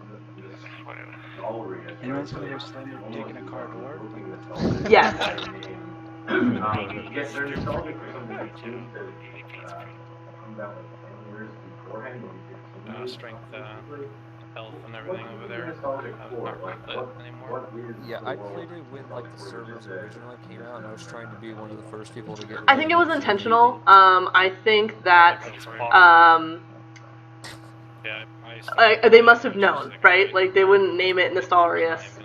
Nostalgia. Anyone's gonna go slam their dick in a car door? Yes. Yes, they're nostalgic for something that seems to come about 10 years beforehand, maybe 15 years. Strength, health, and everything over there. Not quite lit anymore. Yeah, I played it when the servers originally came out, and I was trying to be one of the first people to get. I think it was intentional. I think that they must have known, right? Like they wouldn't name it Nostalrius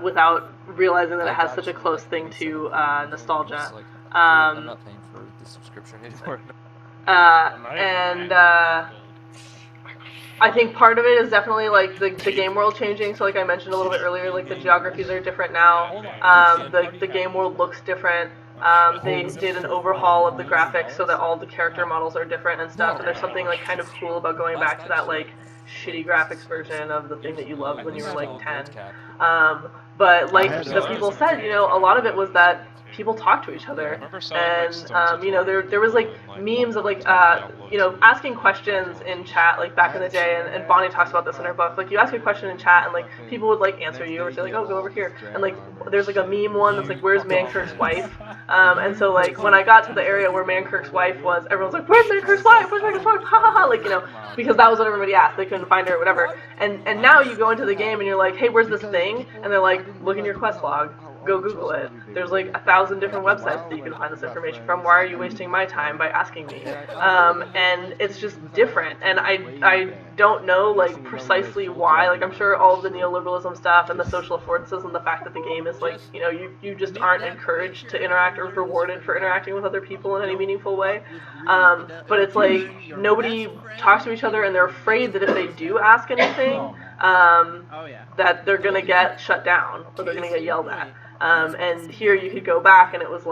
without realizing that it has such a close thing to nostalgia. I'm not paying for the subscription anymore. I think part of it is definitely the game world changing. So like I mentioned a little bit earlier, the geographies are different now. The game world looks different. They did an overhaul of the graphics so that all the character models are different and stuff. And there's something kind of cool about going back to that shitty graphics version of the thing that you loved when you were 10. But the people said, a lot of it was that people talk to each other, and there was memes of asking questions in chat back in the day, and Bonnie talks about this in her book. You ask a question in chat and people would answer you or say oh, go over here, and there's a meme one that's where's Mankirk's wife, and so when I got to the area where Mankirk's wife was, everyone's where's Mankirk's wife, where's Mankirk's wife, ha ha ha, because that was what everybody asked. They couldn't find her or whatever, and now you go into the game and you're hey, where's this thing, and they're look in your quest log. Go Google it. There's 1,000 different websites that you can find this information from. Why are you wasting my time by asking me? And it's just different. And I don't know precisely why. I'm sure all of the neoliberalism stuff and the social affordances and the fact that the game is you just aren't encouraged to interact or rewarded for interacting with other people in any meaningful way. But it's nobody talks to each other, and they're afraid that if they do ask anything, that they're gonna get shut down or they're gonna get yelled at. And here you could go back and it was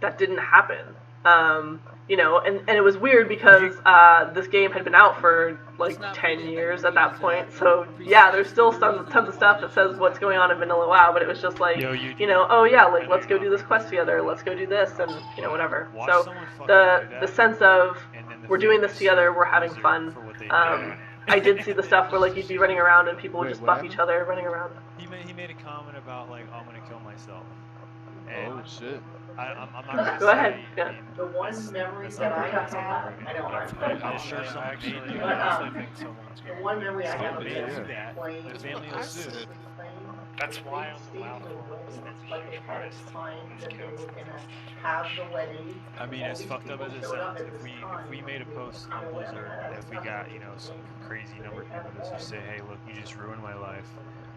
that didn't happen. And it was weird because this game had been out for 10 years at that point. So yeah, there's still tons of stuff that says what's going on in Vanilla WoW, but it was just oh yeah, let's go do this quest together, let's go do this, and whatever. So the sense of we're doing this together, we're having fun. I did see the stuff where you'd be running around and people would just buff each other running around. He made a comment about I'm gonna kill myself. And oh shit. I'm not gonna go ahead. Yeah. The one memory that I have, I don't know. I'm sure actually, the one memory I have of that playing the family will sue. That's why I'm allowed like they had a time that they were gonna have the wedding. I mean, as fucked up as it sounds, if we made a post on Blizzard, if we got some crazy number of people to say, hey, look, you just ruined my life,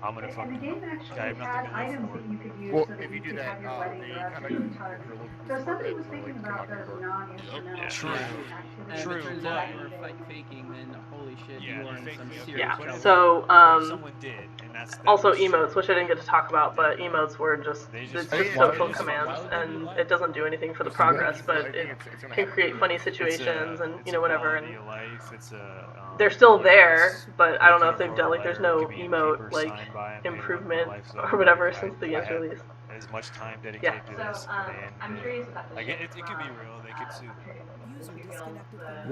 I'm gonna And the fucking. game I actually have nothing had to live items for. that you could use Well, so that if you you do could that, have your wedding they dress kind or of your tux. you're looking So for somebody it was to thinking like about come out those your door. non-instrumental True. activities. And if it turns But- out you were faking, then holy shit, Yeah, you are you in some fake me, okay, serious but trouble. if- So, What if someone did, and that's that also was true? emotes, which I didn't get to talk about, but emotes were just, They it's just- just Yeah, social why commands, would they and lie? it doesn't do anything for the Yeah, progress, I but think it it's gonna can happen. create funny It's situations and, it's you know, whatever, quality and of life. It's a. they're still you know, there, it's- but I they don't know could if they've wrote done, a like, there's letter, it no could be a emote, paper like, signed by 'em, hey, improvement my life's or over. whatever I since the game's had release. as much time dedicated Yeah. to So, this, and I'm curious about the like shift it could be real. They could sue.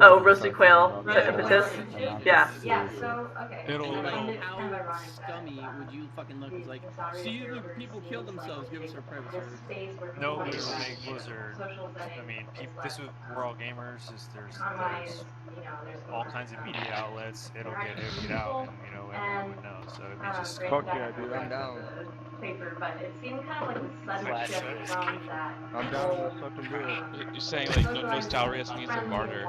Oh, roasted quail, the Yeah, impetus? yeah. Yeah. Yeah, so, okay. It'll- I Like, find it how kind of ironic that, scummy would you fucking look? It's like, the see, Saudi look, server people kill seems like themselves. Give us this- our private this servers. space where No, people but are it'll like, make Blizzard. social setting I mean, is this less, is we're all gamers. There's economized, you know, there's all kinds of media outlets. It'll get out, and you know everyone and, would know. So it'd be just. Fuck yeah, dude, I'm down. Paper, but it seemed kind of like a sudden Flash shift drive. from that. I'm down. Let's fucking do it. You're saying like Nostalrius needs a martyr.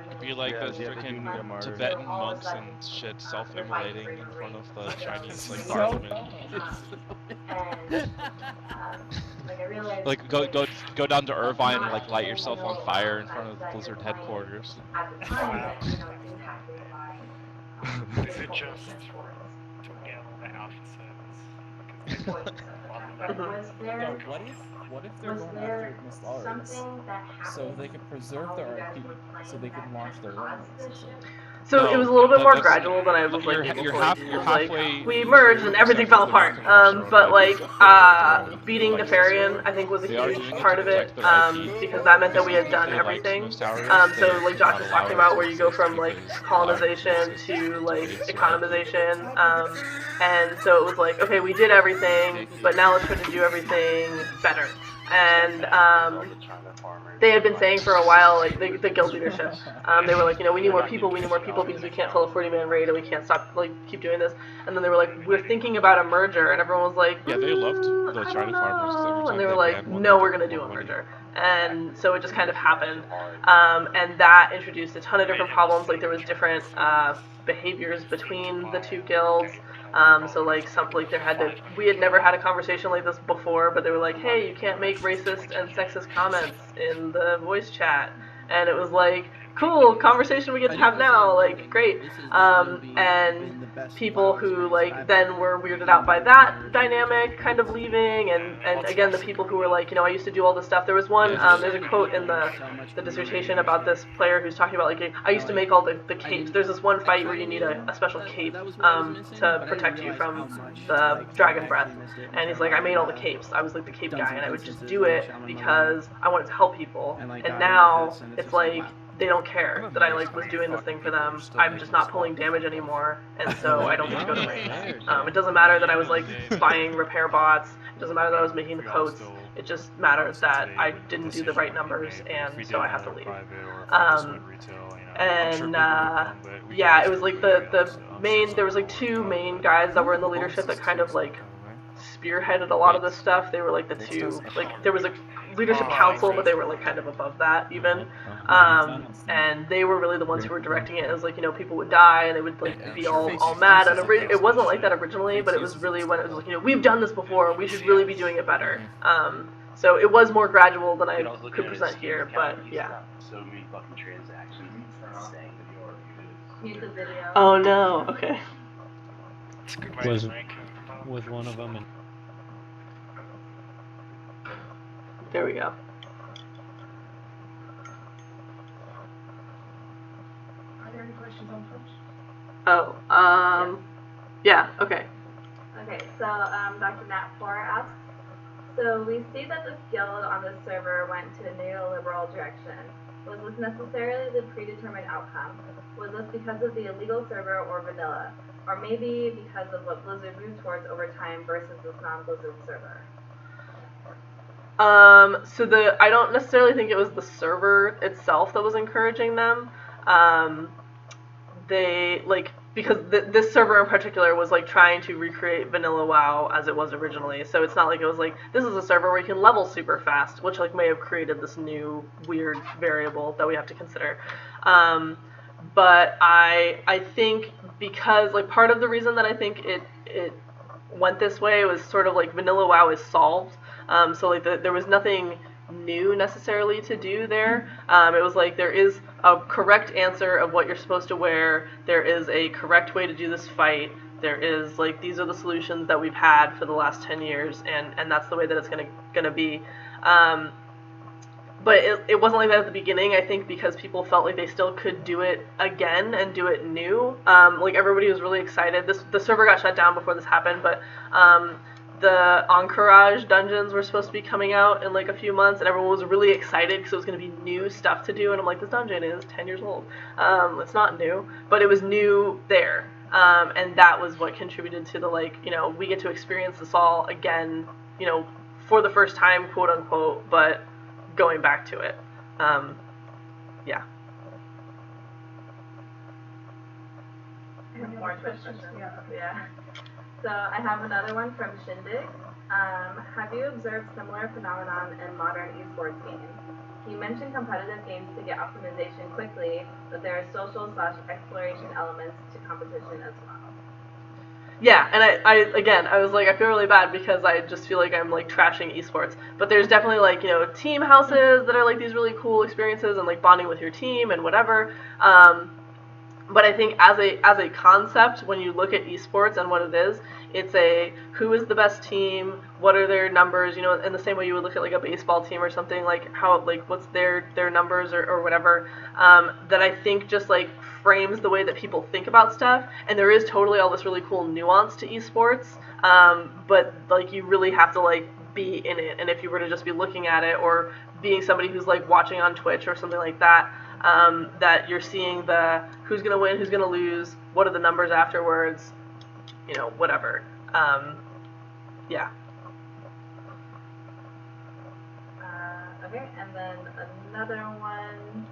It'd be like Yeah, those yeah, they do freaking need a martyr. Tibetan monks and shit self-immolating in front of the Chinese like parliament. Like go down to Irvine and like light yourself on fire in front of the Blizzard headquarters. Is it just to get all the alpha Yeah, what if they're going after Nostalrius so they could preserve their IP, so they could launch their own system? So No, it was a little bit more that's- gradual than I was like you're able you're to. half- It you're was like, halfway- we merged and everything fell apart. But like beating Nefarian, I think was a They are huge doing it part to of it, protect their IP. because that meant that we had done They liked everything. Nostalrius, So they're like Josh not was allowing talking about it where you go from like because colonization to like economization, and so it was like, okay, we did everything, but now let's try to do everything better. And they had been saying for a while, like the guild leadership, they were like, you know, we need more people because we can't fill a 40-man raid and we can't stop, like, keep doing this. And then they were like, we're thinking about a merger, and everyone was like, Yeah, they loved the I China don't farmers. Every know. time And they were they like, banned one, no, they we're took gonna do more a money. merger. And so it just kind of happened, and that introduced a ton of different problems. Like there was different behaviors between the two guilds. So like we had never had a conversation like this before, but they were like, hey, you can't make racist and sexist comments in the voice chat, and it was like, cool conversation we get to have now, like great. And people who like then were weirded out by that dynamic kind of leaving, and again the people who were like, you know, I used to do all this stuff. There was one, there's a quote in the dissertation about this player who's talking about like, I used to make all the capes. There's this one fight where you need a special cape to protect you from the dragon breath, and he's like, I made all the capes. I was like the cape guy, and I would just do it because I wanted to help people. And now it's like they don't care that I like was doing this thing for them. I'm just not pulling damage anymore, and so I don't get to go to raids. It doesn't matter that I was like buying repair bots. It doesn't matter that I was making the coats. It just matters that I didn't do the right numbers, and so I have to leave. Yeah, it was like the main. There was like two main guys that were in the leadership that kind of like spearheaded a lot of this stuff. They were like the two. Like there was a leadership council, but they were like kind of above that even. And they were really the ones who were directing it. It was like, you know, people would die and they would like be all mad. And it wasn't like that originally, but it was really when it was like, you know, we've done this before. We should really be doing it better. So it was more gradual than I could present here, but yeah. So many fucking transactions. It's insane. Mute the video. Oh no. Okay. Was one of them. There we go. Are there any questions on Twitch? Oh, yeah, okay. Okay, so Dr. Nat 4 asks, so we see that this guild on this server went to a neoliberal direction. Was this necessarily the predetermined outcome? Was this because of the illegal server or vanilla? Or maybe because of what Blizzard moved towards over time versus this non-Blizzard server? So I don't necessarily think it was the server itself that was encouraging them. They, like, because this server in particular was, like, trying to recreate vanilla WoW as it was originally. So it's not like it was like, this is a server where you can level super fast, which, like, may have created this new weird variable that we have to consider. But I think because like part of the reason that I think it went this way was sort of like Vanilla WoW is solved. So like there was nothing new necessarily to do there. It was like there is a correct answer of what you're supposed to wear. There is a correct way to do this fight. There is like these are the solutions that we've had for the last 10 years, and that's the way that it's gonna be. But it wasn't like that at the beginning, I think, because people felt like they still could do it again and do it new. Like everybody was really excited. The server got shut down before this happened, but the Encourage dungeons were supposed to be coming out in like a few months, and everyone was really excited because it was going to be new stuff to do. And I'm like, this dungeon is 10 years old. It's not new, but it was new there. And that was what contributed to the like, we get to experience this all again, for the first time, quote unquote, but going back to it. Yeah. More questions? Yeah. So I have another one from Shindig. Have you observed similar phenomenon in modern esports games? You mentioned competitive games to get optimization quickly, but there are social/exploration elements to competition as well. Yeah, and I was like, I feel really bad because I just feel like I'm like trashing esports. But there's definitely like, team houses that are like these really cool experiences and like bonding with your team and whatever. But I think as a concept, when you look at esports and what it is, it's a who is the best team, what are their numbers, in the same way you would look at like a baseball team or something, like how like what's their numbers or whatever, that I think just like frames the way that people think about stuff. And there is totally all this really cool nuance to esports, but like you really have to like be in it. And if you were to just be looking at it or being somebody who's like watching on Twitch or something like that, that you're seeing the who's going to win, who's going to lose, what are the numbers afterwards, whatever. Yeah. Okay, and then another one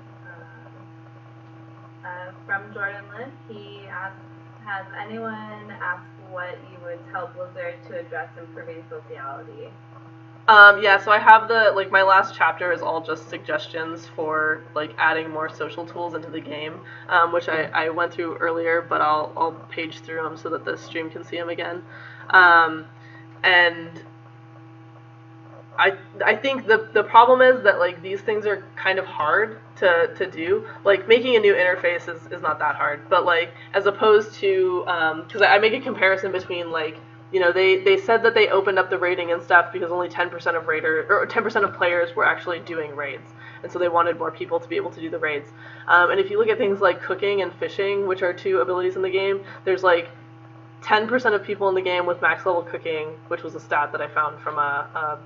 from Jordan Lynn. He asks, has anyone asked what you would tell Blizzard to address improving sociality? Yeah, so I have my last chapter is all just suggestions for, like, adding more social tools into the game, which I went through earlier, but I'll page through them so that the stream can see them again. And I think the problem is that, like, these things are kind of hard to do. Like, making a new interface is not that hard, but, like, as opposed to, because I make a comparison between, like, they said that they opened up the raiding and stuff because only 10% of 10% of players were actually doing raids, and so they wanted more people to be able to do the raids. And if you look at things like cooking and fishing, which are two abilities in the game, there's like 10% of people in the game with max level cooking, which was a stat that I found from a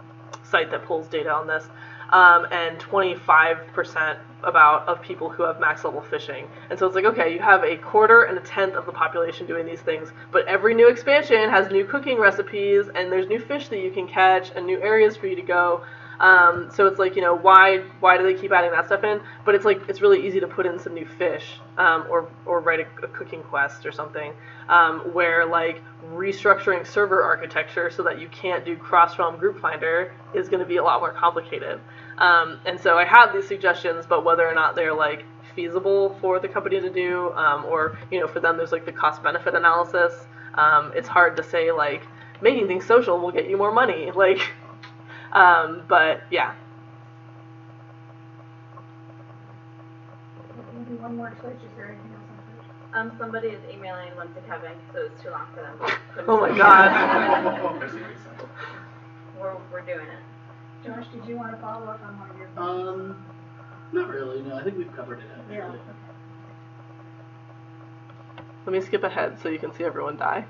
site that pulls data on this, and 25% of people who have max level fishing. And so it's like, okay, you have a quarter and a tenth of the population doing these things, but every new expansion has new cooking recipes, and there's new fish that you can catch, and new areas for you to go. So it's like, why do they keep adding that stuff in? But it's like, it's really easy to put in some new fish, or write a cooking quest or something, where like restructuring server architecture so that you can't do cross-realm group finder is going to be a lot more complicated. And so I have these suggestions, but whether or not they're like feasible for the company to do, or, for them there's like the cost-benefit analysis, it's hard to say like, making things social will get you more money, like, but yeah. Maybe one more Twitch. Is there anything else on Twitch? Somebody is emailing one to Kevin because it was too long for them. Oh my god. We're doing it. Josh, did you want to follow up on one of your questions? Not really, no. I think we've covered it. Yeah. Let me skip ahead so you can see everyone die.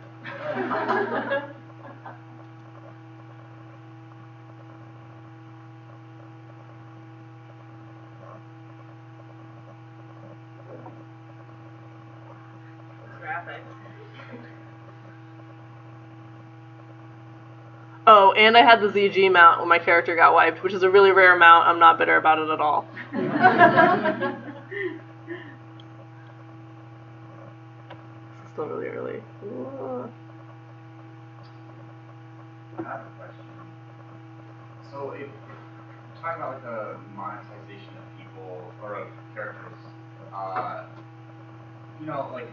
Oh, and I had the ZG mount when my character got wiped, which is a really rare mount. I'm not bitter about it at all. This is still really early. I have a question. So if talking about like the monetization of people or of characters, like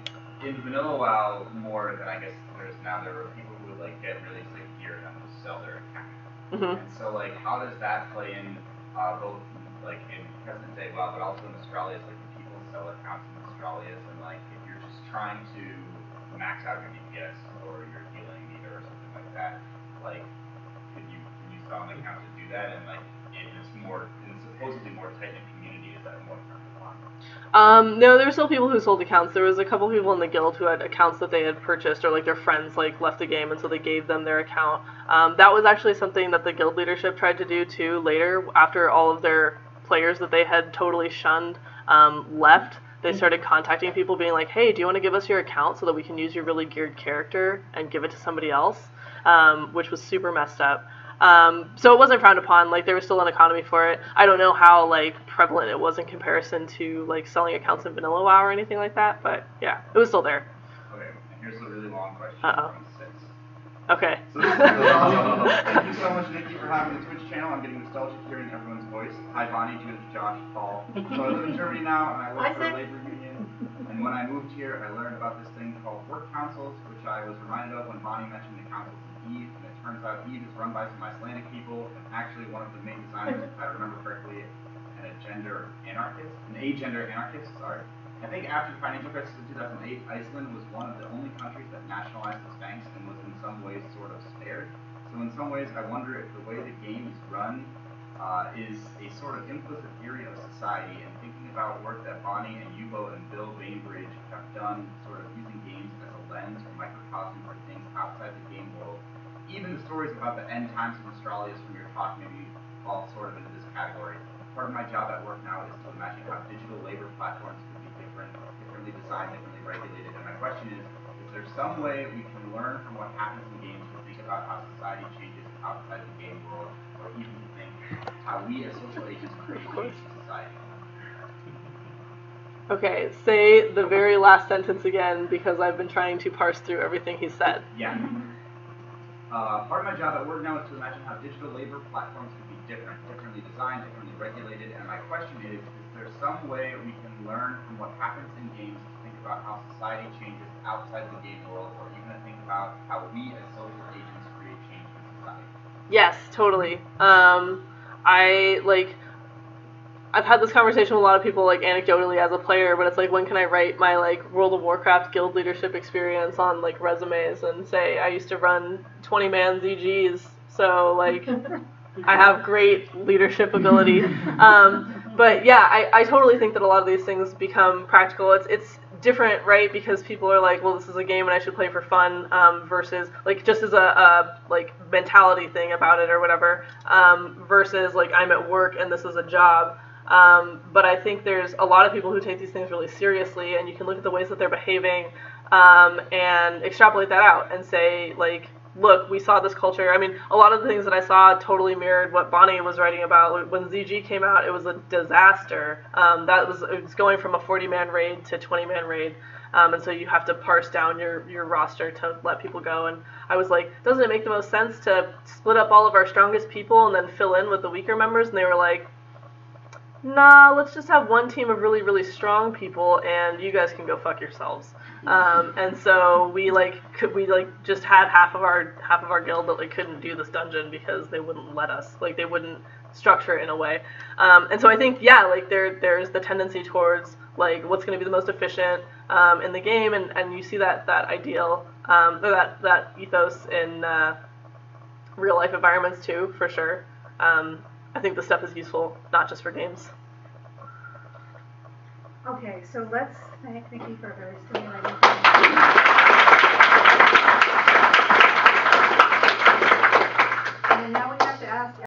in vanilla WoW, more than I guess there is now, there were people who would like get really sick gear and then just sell their account. And so like, how does that play in both like in present day WoW, but also in Australia's, like when people sell accounts in Australia's, and like if you're just trying to max out your DPS or your healing meter or something like that, like can you sell an account to do that? And like if it's more, in supposedly more tight knit community, is that more frowned upon? No, there were still people who sold accounts. There was a couple people in the guild who had accounts that they had purchased, or like their friends like left the game, and so they gave them their account. That was actually something that the guild leadership tried to do too later, after all of their players that they had totally shunned left. They started contacting people being like, hey, do you want to give us your account so that we can use your really geared character and give it to somebody else, which was super messed up. So it wasn't frowned upon, like there was still an economy for it. I don't know how like prevalent it was in comparison to like selling accounts in vanilla WoW or anything like that, but yeah, it was still there. Okay, and here's a really long question from 6. Okay. So this is really awesome. Thank you so much, Nikki, for having the Twitch channel. I'm getting nostalgic hearing everyone's voice. Hi, Bonnie, Judith, Josh, Paul. So I live in Germany now, and I work for a labor union. And when I moved here, I learned about this thing called work councils, which I was reminded of when Bonnie mentioned the councils in Eve. And it turns out Eve is run by some Icelandic people, and actually one of the main designers, if I remember correctly, an agender anarchist, sorry. I think after the financial crisis of 2008, Iceland was one of the only countries that nationalized its banks and was in some ways sort of spared. So in some ways, I wonder if the way the game is run is a sort of implicit theory of society, and thinking about work that Bonnie and Yubo and Bill Bainbridge have done, sort of using games as a lens or microcosm for things outside the game world. Even the stories about the end times of Australia from your talk maybe fall sort of into this category. Part of my job at work now is to imagine how digital labor platforms could be differently designed, differently regulated. And my question is there some way we can learn from what happens in games to think about how society changes outside the game world, or even to think how we as social agents create change in society? Okay, say the very last sentence again, because I've been trying to parse through everything he said. Yeah. Part of my job at work now is to imagine how digital labor platforms could be differently designed, differently regulated, and my question is there some way we can learn from what happens in games to think about how society changes outside the game world, or even to think about how we as social agents create change in society? Yes, totally. I've had this conversation with a lot of people, like anecdotally as a player, but it's like, when can I write my like World of Warcraft guild leadership experience on like resumes and say I used to run 20-man ZGs, so like I have great leadership ability. But yeah, I totally think that a lot of these things become practical. It's different, right? Because people are like, well, this is a game and I should play for fun, versus like just as a like mentality thing about it or whatever, versus like I'm at work and this is a job. But I think there's a lot of people who take these things really seriously, and you can look at the ways that they're behaving and extrapolate that out and say, like, look, we saw this culture. I mean, a lot of the things that I saw totally mirrored what Bonnie was writing about. When ZG came out, it was a disaster. It was going from a 40-man raid to 20-man raid. And so you have to parse down your roster to let people go. And I was like, doesn't it make the most sense to split up all of our strongest people and then fill in with the weaker members? And they were like, nah, let's just have one team of really, really strong people, and you guys can go fuck yourselves. And so we just had half of our guild that like couldn't do this dungeon because they wouldn't let us. Like they wouldn't structure it in a way. And so I think like there's the tendency towards like what's going to be the most efficient in the game, and you see that ideal or that ethos in real life environments too, for sure. I think this stuff is useful, not just for games. Okay, so let's thank Nikki for a very stimulating presentation.